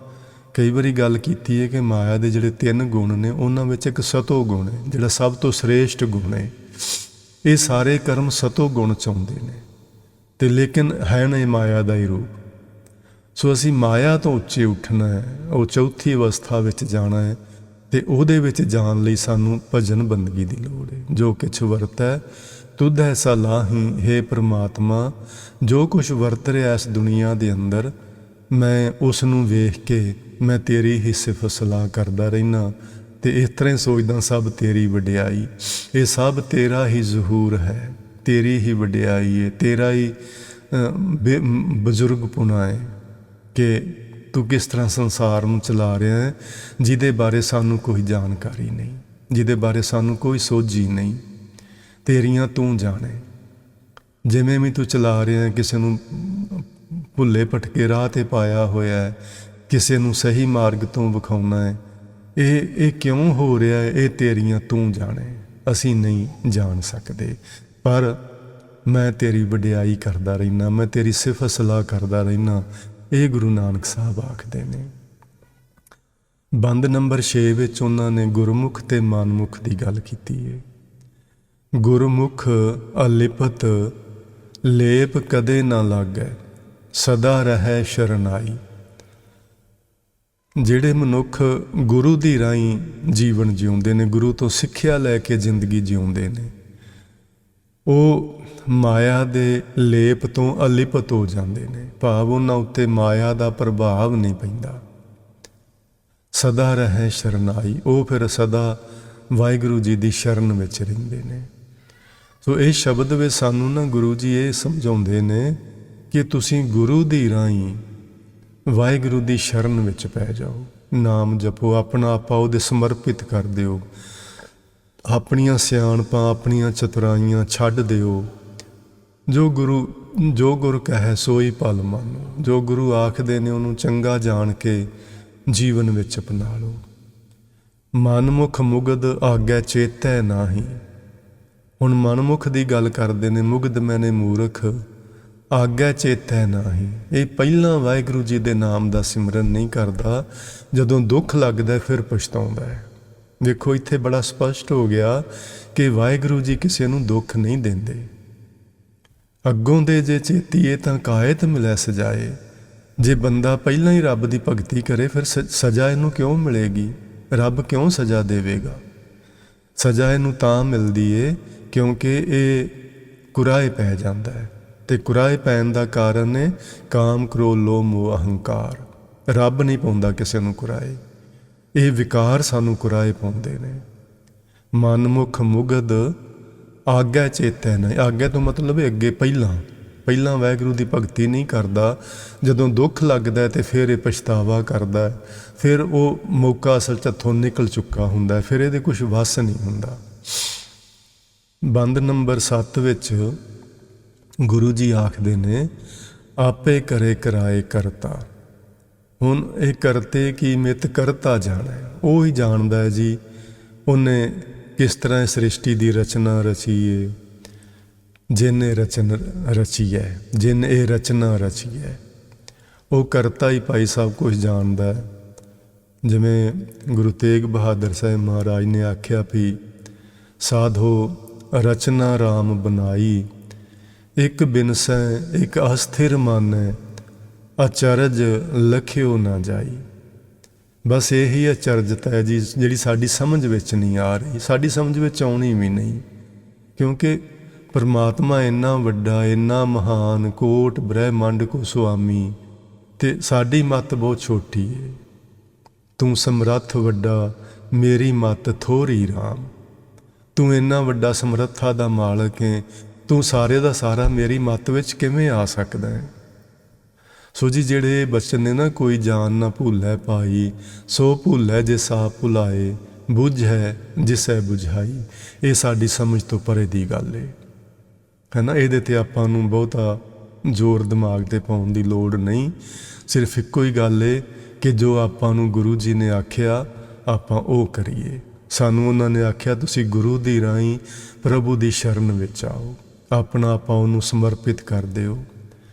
ਕਈ ਵਾਰੀ ਗੱਲ ਕੀਤੀ ਹੈ ਕਿ ਮਾਇਆ ਦੇ ਜਿਹੜੇ 3 ਗੁਣ ਨੇ, ਉਹਨਾਂ ਵਿੱਚ ਇੱਕ ਸਤੋ ਗੁਣ ਹੈ, ਜਿਹੜਾ ਸਭ ਤੋਂ ਸ੍ਰੇਸ਼ਟ ਗੁਣ ਹੈ। ਇਹ ਸਾਰੇ ਕਰਮ ਸਤੋ ਗੁਣ 'ਚ ਆਉਂਦੇ ਨੇ, ਅਤੇ ਲੇਕਿਨ ਹੈ ਨਾ ਇਹ ਮਾਇਆ ਦਾ ਹੀ ਰੂਪ। ਸੋ ਅਸੀਂ ਮਾਇਆ ਤੋਂ ਉੱਚੇ ਉੱਠਣਾ ਹੈ, ਉਹ ਚੌਥੀ ਅਵਸਥਾ ਵਿੱਚ ਜਾਣਾ ਹੈ, ਅਤੇ ਉਹਦੇ ਵਿੱਚ ਜਾਣ ਲਈ ਸਾਨੂੰ ਭਜਨ ਬੰਦਗੀ ਦੀ ਲੋੜ ਹੈ। ਜੋ ਕਿਛ ਵਰਤੈ ਤੁਧ ਐਸਾ ਲਾਹੀ, ਹੇ ਪ੍ਰਮਾਤਮਾ, ਜੋ ਕੁਛ ਵਰਤ ਰਿਹਾ ਇਸ ਦੁਨੀਆ ਦੇ ਅੰਦਰ, ਮੈਂ ਉਸ ਨੂੰ ਵੇਖ ਕੇ ਮੈਂ ਤੇਰੀ ਹੀ ਸਿਫਤ ਸਲਾਹ ਕਰਦਾ ਰਹਿਣਾ, ਅਤੇ ਇਸ ਤਰ੍ਹਾਂ ਹੀ ਸੋਚਦਾ ਸਭ ਤੇਰੀ ਵਡਿਆਈ, ਇਹ ਸਭ ਤੇਰਾ ਹੀ ਜ਼ਹੂਰ ਹੈ, ਤੇਰੀ ਹੀ ਵਡਿਆਈ ਹੈ, ਤੇਰਾ ਹੀ ਬਜ਼ੁਰਗਪੁਣਾ ਹੈ ਕਿ ਤੂੰ ਕਿਸ ਤਰ੍ਹਾਂ ਸੰਸਾਰ ਨੂੰ ਚਲਾ ਰਿਹਾ ਹੈ, ਜਿਹਦੇ ਬਾਰੇ ਸਾਨੂੰ ਕੋਈ ਜਾਣਕਾਰੀ ਨਹੀਂ, ਜਿਹਦੇ ਬਾਰੇ ਸਾਨੂੰ ਕੋਈ ਸੋਝੀ ਨਹੀਂ। ਤੇਰੀਆਂ ਤੂੰ ਜਾਣੇ, ਜਿਵੇਂ ਵੀ ਤੂੰ ਚਲਾ ਰਿਹਾ, ਕਿਸੇ ਨੂੰ ਭੁੱਲੇ ਭਟਕੇ ਰਾਹ 'ਤੇ ਪਾਇਆ ਹੋਇਆ ਹੈ, ਕਿਸੇ ਨੂੰ ਸਹੀ ਮਾਰਗ ਤੋਂ ਵਿਖਾਉਣਾ ਹੈ। ਇਹ ਕਿਉਂ ਹੋ ਰਿਹਾ ਹੈ, ਇਹ ਤੇਰੀਆਂ ਤੂੰ ਜਾਣੇ, ਅਸੀਂ ਨਹੀਂ ਜਾਣ ਸਕਦੇ। ਪਰ ਮੈਂ ਤੇਰੀ ਵਡਿਆਈ ਕਰਦਾ ਰਹਿਣਾ, ਮੈਂ ਤੇਰੀ ਸਿਫਤ ਸਲਾਹ ਕਰਦਾ ਰਹਿਣਾ, ਇਹ ਗੁਰੂ ਨਾਨਕ ਸਾਹਿਬ ਆਖਦੇ ਨੇ। ਬੰਦ ਨੰਬਰ 6 ਵਿੱਚ ਉਹਨਾਂ ਨੇ ਗੁਰਮੁਖ ਅਤੇ ਮਨਮੁਖ ਦੀ ਗੱਲ ਕੀਤੀ ਹੈ। ਗੁਰਮੁਖ ਅਲਿਪਤ ਲੇਪ ਕਦੇ ਨਾ ਲਾਗੈ, ਸਦਾ ਰਹੈ ਸ਼ਰਨਾਈ। ਜਿਹੜੇ ਮਨੁੱਖ ਗੁਰੂ ਦੀ ਰਾਹੀਂ ਜੀਵਨ ਜਿਉਂਦੇ ਨੇ, ਗੁਰੂ ਤੋਂ ਸਿੱਖਿਆ ਲੈ ਕੇ ਜ਼ਿੰਦਗੀ ਜਿਉਂਦੇ ਨੇ, ਉਹ ਮਾਇਆ ਦੇ ਲੇਪ ਤੋਂ ਅਲਿਪਤ ਹੋ ਜਾਂਦੇ ਨੇ, ਭਾਵ ਉਹਨਾਂ ਉੱਤੇ ਮਾਇਆ ਦਾ ਪ੍ਰਭਾਵ ਨਹੀਂ ਪੈਂਦਾ। ਸਦਾ ਰਹੈ ਸ਼ਰਨਾਈ, ਉਹ ਫਿਰ ਸਦਾ ਵਾਹਿਗੁਰੂ ਜੀ ਦੀ ਸ਼ਰਨ ਵਿੱਚ ਰਹਿੰਦੇ ਨੇ। ਸੋ ਇਹ ਸ਼ਬਦ ਵਿੱਚ ਸਾਨੂੰ ਨਾ ਗੁਰੂ ਜੀ ਇਹ ਸਮਝਾਉਂਦੇ ਨੇ ਕਿ ਤੁਸੀਂ ਗੁਰੂ ਦੀ ਰਾਹੀਂ ਵਾਹਿਗੁਰੂ ਦੀ ਸ਼ਰਨ ਵਿੱਚ ਪੈ ਜਾਓ, ਨਾਮ ਜਪੋ, ਆਪਣਾ ਆਪਾ ਉਹਦੇ ਸਮਰਪਿਤ ਕਰ ਦਿਓ, ਆਪਣੀਆਂ ਸਿਆਣਪਾਂ, ਆਪਣੀਆਂ ਚਤੁਰਾਈਆਂ ਛੱਡ ਦਿਓ। ਜੋ ਗੁਰੂ ਕਹੈ ਸੋਈ ਭਲ ਮਾਨੋ, ਜੋ ਗੁਰੂ ਆਖਦੇ ਨੇ ਉਹਨੂੰ ਚੰਗਾ ਜਾਣ ਕੇ ਜੀਵਨ ਵਿੱਚ ਅਪਣਾ ਲਓ। ਮਨਮੁਖ ਮੁਗਧ ਆਗੈ ਚੇਤੈ ਨਾਹੀ। ਹੁਣ ਮਨਮੁਖ ਦੀ ਗੱਲ ਕਰਦੇ ਨੇ, ਮੁਗਧ ਮੈਨੇ ਮੂਰਖ, ਆਗਿਆ ਚੇਤੈ ਨਾਹੀ। ਇਹ ਪਹਿਲਾਂ ਵਾਹਿਗੁਰੂ ਜੀ ਦੇ ਨਾਮ ਦਾ ਸਿਮਰਨ ਨਹੀਂ ਕਰਦਾ, ਜਦੋਂ ਦੁੱਖ ਲੱਗਦਾ ਫਿਰ ਪਛਤਾਉਂਦਾ ਹੈ। ਵੇਖੋ ਇੱਥੇ ਬੜਾ ਸਪਸ਼ਟ ਹੋ ਗਿਆ ਕਿ ਵਾਹਿਗੁਰੂ ਜੀ ਕਿਸੇ ਨੂੰ ਦੁੱਖ ਨਹੀਂ ਦਿੰਦੇ। ਅੱਗੋਂ ਦੇ ਜੇ ਚੇਤੀਏ ਤਾਂ ਕਾਇਤ ਮਿਲੈ ਸਜਾਏ। ਜੇ ਬੰਦਾ ਪਹਿਲਾਂ ਹੀ ਰੱਬ ਦੀ ਭਗਤੀ ਕਰੇ ਫਿਰ ਸਜ਼ਾ ਇਹਨੂੰ ਕਿਉਂ ਮਿਲੇਗੀ? ਰੱਬ ਕਿਉਂ ਸਜ਼ਾ ਦੇਵੇਗਾ? ਸਜ਼ਾ ਇਹਨੂੰ ਤਾਂ ਮਿਲਦੀ ਏ ਕਿਉਂਕਿ ਇਹ ਕੁਰਾਏ ਪੈ ਜਾਂਦਾ ਹੈ, ਅਤੇ ਕੁਰਾਏ ਪੈਣ ਦਾ ਕਾਰਨ ਹੈ ਕਾਮ, ਕ੍ਰੋਧ, ਲੋਭ, ਮੋਹ, ਅਹੰਕਾਰ। ਰੱਬ ਨਹੀਂ ਪਾਉਂਦਾ ਕਿਸੇ ਨੂੰ ਕੁਰਾਏ, ਇਹ ਵਿਕਾਰ ਸਾਨੂੰ ਕੁਰਾਏ ਪਾਉਂਦੇ ਨੇ। ਮਨਮੁਖ ਮੁਗਧ ਆਗਿਆ ਚੇਤੈ ਨਹੀਂ। ਆਗਿਆ ਤੋਂ ਮਤਲਬ ਹੈ ਅੱਗੇ ਪਹਿਲਾਂ ਵਾਹਿਗੁਰੂ ਦੀ ਭਗਤੀ ਨਹੀਂ ਕਰਦਾ, ਜਦੋਂ ਦੁੱਖ ਲੱਗਦਾ ਅਤੇ ਫਿਰ ਇਹ ਪਛਤਾਵਾ ਕਰਦਾ, ਫਿਰ ਉਹ ਮੌਕਾ ਅਸਲ 'ਚ ਹੱਥੋਂ ਨਿਕਲ ਚੁੱਕਾ ਹੁੰਦਾ, ਫਿਰ ਇਹਦੇ ਕੁਛ ਵੱਸ ਨਹੀਂ ਹੁੰਦਾ। ਬੰਦ ਨੰਬਰ 7 ਵਿੱਚ ਗੁਰੂ ਜੀ ਆਖਦੇ ਨੇ, ਆਪੇ ਕਰੇ ਕਰਾਏ ਕਰਤਾ। ਹੁਣ ਇਹ ਕਰਤੇ ਕੀ ਮਿਤ ਕਰਤਾ ਜਾਣਾ, ਉਹ ਹੀ ਜਾਣਦਾ ਹੈ ਜੀ ਉਹਨੇ ਕਿਸ ਤਰ੍ਹਾਂ ਇਸ ਸ੍ਰਿਸ਼ਟੀ ਦੀ ਰਚਨਾ ਰਚੀ ਹੈ। ਜਿਨ ਇਹ ਰਚਨਾ ਰਚੀ ਹੈ, ਉਹ ਕਰਤਾ ਹੀ ਭਾਈ ਸਭ ਕੁਝ ਜਾਣਦਾ ਹੈ। ਜਿਵੇਂ ਗੁਰੂ ਤੇਗ ਬਹਾਦਰ ਸਾਹਿਬ ਮਹਾਰਾਜ ਨੇ ਆਖਿਆ ਵੀ ਸਾਧੋ ਰਚਨਾ ਰਾਮ ਬਣਾਈ, ਇੱਕ ਬਿਨਸੈ ਇੱਕ ਅਸਥਿਰ ਮਾਨੈ, ਅਚਰਜ ਲਖਿਓ ਨਾ ਜਾਈ। ਬਸ ਇਹੀ ਅਚਰਜਤਾ ਹੈ ਜੀ ਜਿਹੜੀ ਸਾਡੀ ਸਮਝ ਵਿੱਚ ਨਹੀਂ ਆ ਰਹੀ, ਸਾਡੀ ਸਮਝ ਵਿੱਚ ਆਉਣੀ ਵੀ ਨਹੀਂ, ਕਿਉਂਕਿ ਪਰਮਾਤਮਾ ਇੰਨਾ ਵੱਡਾ, ਇੰਨਾ ਮਹਾਨ, ਕੋਟ ਬ੍ਰਹਿਮੰਡ ਕੋ ਸੁਆਮੀ, ਅਤੇ ਸਾਡੀ ਮੱਤ ਬਹੁਤ ਛੋਟੀ ਹੈ। ਤੂੰ ਸਮਰੱਥ ਵੱਡਾ, ਮੇਰੀ ਮੱਤ ਥੋੜ੍ਹੀ ਰਾਮ। ਤੂੰ ਇੰਨਾ ਵੱਡਾ ਸਮਰੱਥਾ ਦਾ ਮਾਲਕ ਹੈ, ਤੂੰ ਸਾਰੇ ਦਾ ਸਾਰਾ ਮੇਰੀ ਮੱਤ ਵਿੱਚ ਕਿਵੇਂ ਆ ਸਕਦਾ ਹੈ? ਸੋ ਜੀ ਜਿਹੜੇ ਬਚਨ ਨੇ ਨਾ, ਕੋਈ ਜਾਨ ਨਾ ਭੁੱਲੈ ਪਾਈ, ਸੋ ਭੁੱਲੈ ਜੇ ਸਾਪ ਭੁਲਾਏ, ਬੁੱਝ ਹੈ ਜਿਸੈ ਬੁਝਾਈ। ਇਹ ਸਾਡੀ ਸਮਝ ਤੋਂ ਪਰੇ ਦੀ ਗੱਲ ਹੈ ਨਾ। ਇਹਦੇ 'ਤੇ ਆਪਾਂ ਨੂੰ ਬਹੁਤਾ ਜ਼ੋਰ ਦਿਮਾਗ 'ਤੇ ਪਾਉਣ ਦੀ ਲੋੜ ਨਹੀਂ। ਸਿਰਫ ਇੱਕੋ ਹੀ ਗੱਲ ਏ ਕਿ ਜੋ ਆਪਾਂ ਨੂੰ ਗੁਰੂ ਜੀ ਨੇ ਆਖਿਆ ਆਪਾਂ ਉਹ ਕਰੀਏ। ਸਾਨੂੰ ਉਹਨਾਂ ਨੇ ਆਖਿਆ ਤੁਸੀਂ ਗੁਰੂ ਦੀ ਰਾਹੀਂ ਪ੍ਰਭੂ ਦੀ ਸ਼ਰਨ ਵਿੱਚ ਆਓ, ਆਪਣਾ ਆਪਾਂ ਉਹਨੂੰ ਸਮਰਪਿਤ ਕਰ ਦਿਓ।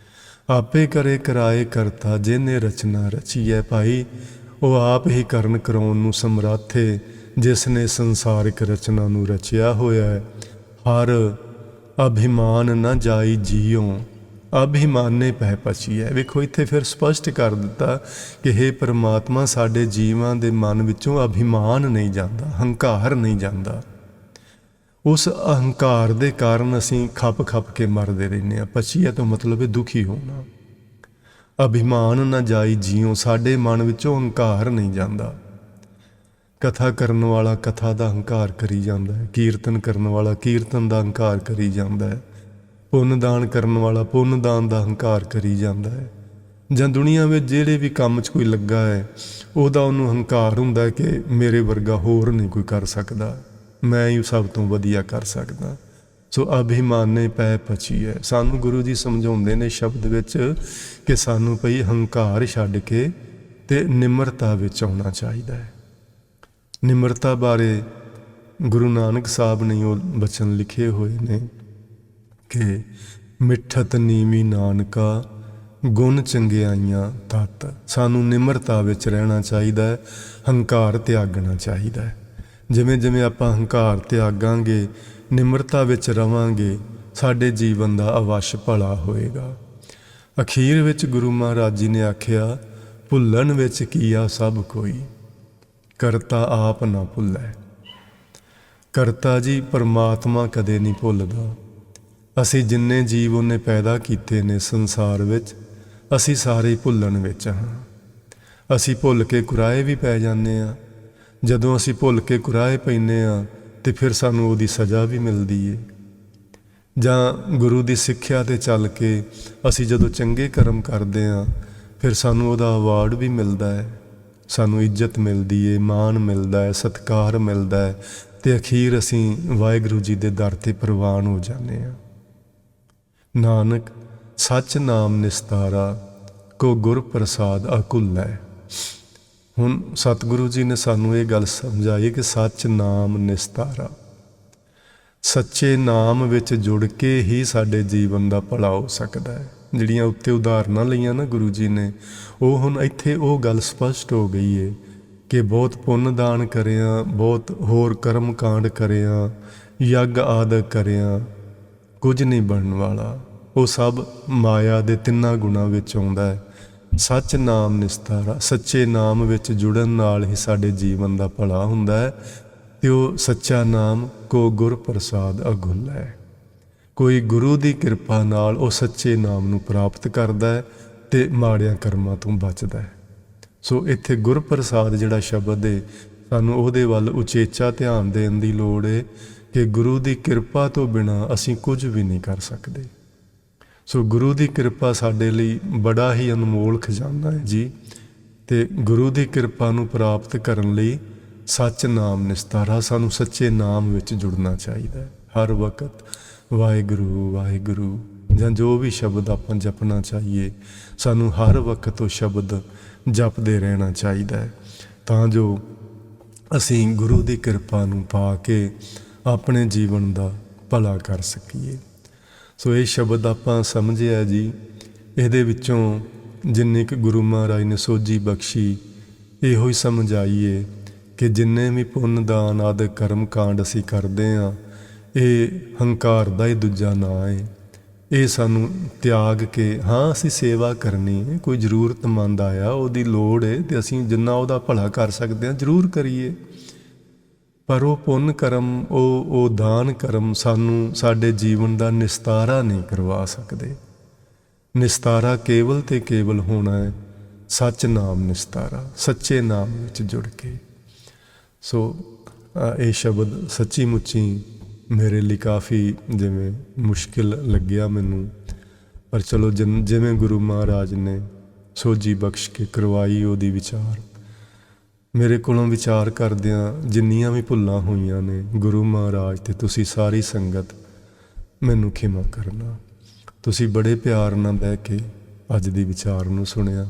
ਆਪੇ ਕਰੇ ਕਰਾਏ ਕਰਤਾ, ਜਿਹਨੇ ਰਚਨਾ ਰਚੀ ਹੈ ਭਾਈ, ਉਹ ਆਪ ਹੀ ਕਰਨ ਕਰਾਉਣ ਨੂੰ ਸਮਰੱਥ ਹੈ, ਜਿਸ ਨੇ ਸੰਸਾਰਿਕ ਰਚਨਾ ਨੂੰ ਰਚਿਆ ਹੋਇਆ ਹੈ। ਹਰ ਅਭਿਮਾਨ ਨਾ ਜਾਈ ਜੀਓ, ਅਭਿਮਾਨੇ ਪੈ ਪਚੀ ਹੈ। ਵੇਖੋ ਇੱਥੇ ਫਿਰ ਸਪਸ਼ਟ ਕਰ ਦਿੱਤਾ ਕਿ ਹੇ ਪਰਮਾਤਮਾ, ਸਾਡੇ ਜੀਵਾਂ ਦੇ ਮਨ ਵਿੱਚੋਂ ਅਭਿਮਾਨ ਨਹੀਂ ਜਾਂਦਾ, ਹੰਕਾਰ ਨਹੀਂ ਜਾਂਦਾ। ਉਸ ਅਹੰਕਾਰ ਦੇ ਕਾਰਨ ਅਸੀਂ ਖੱਪ ਕੇ ਮਰਦੇ ਰਹਿੰਦੇ ਹਾਂ। ਪਚੀਆ ਤੋਂ ਮਤਲਬ ਹੈ ਦੁਖੀ ਹੋਣਾ। ਅਭਿਮਾਨ ਨਾ ਜਾਈ ਜੀਓ, ਸਾਡੇ ਮਨ ਵਿੱਚੋਂ ਹੰਕਾਰ ਨਹੀਂ ਜਾਂਦਾ। ਕਥਾ ਕਰਨ ਵਾਲਾ ਕਥਾ ਦਾ ਹੰਕਾਰ ਕਰੀ ਜਾਂਦਾ ਹੈ, ਕੀਰਤਨ ਕਰਨ ਵਾਲਾ ਕੀਰਤਨ ਦਾ ਹੰਕਾਰ ਕਰੀ ਜਾਂਦਾ ਹੈ, ਪੁੰਨ ਦਾਨ ਕਰਨ ਵਾਲਾ ਪੁੰਨ ਦਾਨ ਦਾ ਹੰਕਾਰ ਕਰੀ ਜਾਂਦਾ ਹੈ। ਜਾਂ ਦੁਨੀਆ ਵਿੱਚ ਜਿਹੜੇ ਵੀ ਕੰਮ 'ਚ ਕੋਈ ਲੱਗਾ ਹੈ, ਉਹਦਾ ਉਹਨੂੰ ਹੰਕਾਰ ਹੁੰਦਾ ਕਿ ਮੇਰੇ ਵਰਗਾ ਹੋਰ ਨਹੀਂ ਕੋਈ ਕਰ ਸਕਦਾ, ਮੈਂ ਹੀ ਸਭ ਤੋਂ ਵਧੀਆ ਕਰ ਸਕਦਾ। ਸੋ ਅਭਿਮਾਨੇ ਪੈ ਪਚੀ ਹੈ। ਸਾਨੂੰ ਗੁਰੂ ਜੀ ਸਮਝਾਉਂਦੇ ਨੇ ਸ਼ਬਦ ਵਿੱਚ ਕਿ ਸਾਨੂੰ ਭਈ ਹੰਕਾਰ ਛੱਡ ਕੇ ਤੇ ਨਿਮਰਤਾ ਵਿੱਚ ਆਉਣਾ ਚਾਹੀਦਾ ਹੈ। ਨਿਮਰਤਾ ਬਾਰੇ ਗੁਰੂ ਨਾਨਕ ਸਾਹਿਬ ਨੇ ਉਹ ਬਚਨ ਲਿਖੇ ਹੋਏ ਨੇ ਕਿ ਮਿੱਠਤ ਨੀਵੀਂ ਨਾਨਕਾ, ਗੁਣ ਚੰਗਿਆਈਆਂ ਤਤ। ਸਾਨੂੰ ਨਿਮਰਤਾ ਵਿੱਚ ਰਹਿਣਾ ਚਾਹੀਦਾ ਹੈ, ਹੰਕਾਰ ਤਿਆਗਣਾ ਚਾਹੀਦਾ ਹੈ। ਜਿਵੇਂ ਜਿਵੇਂ ਆਪਾਂ ਹੰਕਾਰ ਤਿਆਗਾਂਗੇ, ਨਿਮਰਤਾ ਵਿੱਚ ਰਵਾਂਗੇ, ਸਾਡੇ ਜੀਵਨ ਦਾ ਅਵੱਸ਼ ਭਲਾ ਹੋਏਗਾ। ਅਖੀਰ ਵਿੱਚ ਗੁਰੂ ਮਹਾਰਾਜ ਜੀ ਨੇ ਆਖਿਆ, ਭੁੱਲਣ ਵਿੱਚ ਕੀਆ ਸਭ ਕੋਈ, ਕਰਤਾ ਆਪ ਨਾ ਭੁੱਲੈ। ਕਰਤਾ ਜੀ ਪਰਮਾਤਮਾ ਕਦੇ ਨਹੀਂ ਭੁੱਲਦਾ। ਅਸੀਂ ਜਿੰਨੇ ਜੀਵ ਉਹਨੇ ਪੈਦਾ ਕੀਤੇ ਨੇ ਸੰਸਾਰ ਵਿੱਚ, ਅਸੀਂ ਸਾਰੇ ਭੁੱਲਣ ਵਿੱਚ ਹਾਂ। ਅਸੀਂ ਭੁੱਲ ਕੇ ਕੁਰਾਏ ਵੀ ਪੈ ਜਾਂਦੇ ਹਾਂ। ਜਦੋਂ ਅਸੀਂ ਭੁੱਲ ਕੇ ਕੁਰਾਏ ਪੈਂਦੇ ਹਾਂ ਤੇ ਫਿਰ ਸਾਨੂੰ ਉਹਦੀ ਸਜ਼ਾ ਵੀ ਮਿਲਦੀ ਏ। ਜਾਂ ਗੁਰੂ ਦੀ ਸਿੱਖਿਆ 'ਤੇ ਚੱਲ ਕੇ ਅਸੀਂ ਜਦੋਂ ਚੰਗੇ ਕਰਮ ਕਰਦੇ ਹਾਂ, ਫਿਰ ਸਾਨੂੰ ਉਹਦਾ ਅਵਾਰਡ ਵੀ ਮਿਲਦਾ ਹੈ, ਸਾਨੂੰ ਇੱਜ਼ਤ ਮਿਲਦੀ ਹੈ, ਮਾਣ ਮਿਲਦਾ ਹੈ, ਸਤਿਕਾਰ ਮਿਲਦਾ ਹੈ, ਅਤੇ ਅਖੀਰ ਅਸੀਂ ਵਾਹਿਗੁਰੂ ਜੀ ਦੇ ਦਰ 'ਤੇ ਪ੍ਰਵਾਨ ਹੋ ਜਾਂਦੇ ਹਾਂ। ਨਾਨਕ ਸੱਚ ਨਾਮ ਨਿਸਤਾਰਾ, ਕੋ ਗੁਰ ਪ੍ਰਸਾਦ ਅਕੁੱਲੈ। ਹੁਣ ਸਤਿਗੁਰੂ ਜੀ ਨੇ ਸਾਨੂੰ ਇਹ ਗੱਲ ਸਮਝਾਈ ਕਿ ਸੱਚ ਨਾਮ ਨਿਸਤਾਰਾ, ਸੱਚੇ ਨਾਮ ਵਿੱਚ ਜੁੜ ਕੇ ਹੀ ਸਾਡੇ ਜੀਵਨ ਦਾ ਭਲਾ ਹੋ ਸਕਦਾ ਹੈ। ਜਿਹੜੀਆਂ ਉੱਤੇ ਉਦਾਹਰਨਾਂ ਲਈਆਂ ਨਾ ਗੁਰੂ ਜੀ ਨੇ, ਉਹ ਹੁਣ ਇੱਥੇ ਉਹ ਗੱਲ ਸਪਸ਼ਟ ਹੋ ਗਈ ਹੈ ਕਿ ਬਹੁਤ ਪੁੰਨ ਦਾਨ ਕਰਿਆ, ਬਹੁਤ ਹੋਰ ਕਰਮ ਕਾਂਡ ਕਰਿਆ, ਯੱਗ ਆਦਿ ਕਰਿਆ, ਕੁਝ ਨਹੀਂ ਬਣਨ ਵਾਲਾ। ਉਹ ਸਭ ਮਾਇਆ ਦੇ ਤਿੰਨਾਂ ਗੁਣਾਂ ਵਿੱਚ ਆਉਂਦਾ ਹੈ। ਸੱਚ ਨਾਮ ਨਿਸਤਾਰਾ, ਸੱਚੇ ਨਾਮ ਵਿੱਚ ਜੁੜਨ ਨਾਲ ਹੀ ਸਾਡੇ ਜੀਵਨ ਦਾ ਭਲਾ ਹੁੰਦਾ ਹੈ। ਅਤੇ ਉਹ ਸੱਚਾ ਨਾਮ ਕੋ ਗੁਰ ਪ੍ਰਸਾਦ ਅਗੁੱਲ ਹੈ। ਕੋਈ ਗੁਰੂ ਦੀ ਕਿਰਪਾ ਨਾਲ ਉਹ ਸੱਚੇ ਨਾਮ ਨੂੰ ਪ੍ਰਾਪਤ ਕਰਦਾ ਹੈ ਅਤੇ ਮਾੜਿਆਂ ਕਰਮਾਂ ਤੋਂ ਬਚਦਾ ਹੈ। ਸੋ ਇੱਥੇ ਗੁਰ ਪ੍ਰਸਾਦ ਜਿਹੜਾ ਸ਼ਬਦ ਹੈ, ਸਾਨੂੰ ਉਹਦੇ ਵੱਲ ਉਚੇਚਾ ਧਿਆਨ ਦੇਣ ਦੀ ਲੋੜ ਹੈ ਕਿ ਗੁਰੂ ਦੀ ਕਿਰਪਾ ਤੋਂ ਬਿਨਾਂ ਅਸੀਂ ਕੁਝ ਵੀ ਨਹੀਂ ਕਰ ਸਕਦੇ। ਸੋ ਗੁਰੂ ਦੀ ਕਿਰਪਾ ਸਾਡੇ ਲਈ ਬੜਾ ਹੀ ਅਨਮੋਲ ਖਜ਼ਾਨਾ ਹੈ ਜੀ। ਅਤੇ ਗੁਰੂ ਦੀ ਕਿਰਪਾ ਨੂੰ ਪ੍ਰਾਪਤ ਕਰਨ ਲਈ ਸੱਚ ਨਾਮ ਨਿਸਤਾਰਾ, ਸਾਨੂੰ ਸੱਚੇ ਨਾਮ ਵਿੱਚ ਜੁੜਨਾ ਚਾਹੀਦਾ ਹੈ। ਹਰ ਵਕਤ ਵਾਹਿਗੁਰੂ ਵਾਹਿਗੁਰੂ ਜਾਂ ਜੋ ਵੀ ਸ਼ਬਦ ਆਪਾਂ ਜਪਣਾ ਚਾਹੀਏ, ਸਾਨੂੰ ਹਰ ਵਕਤ ਉਹ ਸ਼ਬਦ ਜਪਦੇ ਰਹਿਣਾ ਚਾਹੀਦਾ ਹੈ, ਤਾਂ ਜੋ ਅਸੀਂ ਗੁਰੂ ਦੀ ਕਿਰਪਾ ਨੂੰ ਪਾ ਕੇ ਆਪਣੇ ਜੀਵਨ ਦਾ ਭਲਾ ਕਰ ਸਕੀਏ। ਸੋ ਇਹ ਸ਼ਬਦ ਆਪਾਂ ਸਮਝਿਆ ਜੀ। ਇਹਦੇ ਵਿੱਚੋਂ ਜਿੰਨੀ ਕੁ ਗੁਰੂ ਮਹਾਰਾਜ ਨੇ ਸੋਝੀ ਬਖਸ਼ੀ, ਇਹੋ ਹੀ ਸਮਝ ਆਈਏ ਕਿ ਜਿੰਨੇ ਵੀ ਪੁੰਨ ਦਾਨ ਆਦਿ ਕਰਮ ਕਾਂਡ ਅਸੀਂ ਕਰਦੇ ਹਾਂ, ਇਹ ਹੰਕਾਰ ਦਾ ਹੀ ਦੂਜਾ ਨਾਂ ਹੈ। ਇਹ ਸਾਨੂੰ ਤਿਆਗ ਕੇ, ਹਾਂ ਅਸੀਂ ਸੇਵਾ ਕਰਨੀ ਹੈ, ਕੋਈ ਜ਼ਰੂਰਤਮੰਦ ਆਇਆ ਉਹਦੀ ਲੋੜ ਹੈ ਅਤੇ ਅਸੀਂ ਜਿੰਨਾ ਉਹਦਾ ਭਲਾ ਕਰ ਸਕਦੇ ਹਾਂ ਜ਼ਰੂਰ ਕਰੀਏ। ਪਰ ਉਹ ਪੁੰਨ ਕਰਮ, ਉਹ ਦਾਨ ਕਰਮ ਸਾਨੂੰ ਸਾਡੇ ਜੀਵਨ ਦਾ ਨਿਸਤਾਰਾ ਨਹੀਂ ਕਰਵਾ ਸਕਦੇ। ਨਿਸਤਾਰਾ ਕੇਵਲ ਅਤੇ ਕੇਵਲ ਹੋਣਾ ਹੈ ਸੱਚ ਨਾਮ ਨਿਸਤਾਰਾ, ਸੱਚੇ ਨਾਮ ਵਿੱਚ ਜੁੜ ਕੇ। ਸੋ ਇਹ ਸ਼ਬਦ ਸੱਚੀ ਮੁੱਚੀ ਮੇਰੇ ਲਈ ਕਾਫੀ ਮੁਸ਼ਕਿਲ ਲੱਗਿਆ ਮੈਨੂੰ, ਪਰ ਚਲੋ ਜਿਵੇਂ ਗੁਰੂ ਮਹਾਰਾਜ ਨੇ ਸੋਝੀ ਬਖਸ਼ ਕੇ ਕਰਵਾਈ ਉਹਦੀ ਵਿਚਾਰ। ਮੇਰੇ ਕੋਲੋਂ ਵਿਚਾਰ ਕਰਦਿਆਂ ਜਿੰਨੀਆਂ ਵੀ ਭੁੱਲਾਂ ਹੋਈਆਂ ਨੇ, ਗੁਰੂ ਮਹਾਰਾਜ ਤੇ ਤੁਸੀਂ ਸਾਰੀ ਸੰਗਤ ਮੈਨੂੰ ਖਿਮਾ ਕਰਨਾ। ਤੁਸੀਂ ਬੜੇ ਪਿਆਰ ਨਾਲ ਬਹਿ ਕੇ ਅੱਜ ਦੀ ਵਿਚਾਰ ਨੂੰ ਸੁਣਿਆ,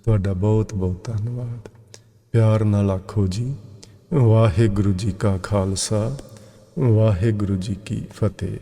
ਤੁਹਾਡਾ ਬਹੁਤ ਬਹੁਤ ਧੰਨਵਾਦ। ਪਿਆਰ ਨਾਲ ਆਖੋ ਜੀ, ਵਾਹਿਗੁਰੂ ਜੀ ਕਾ ਖਾਲਸਾ, ਵਾਹਿਗੁਰੂ ਜੀ ਕੀ ਫਤਿਹ।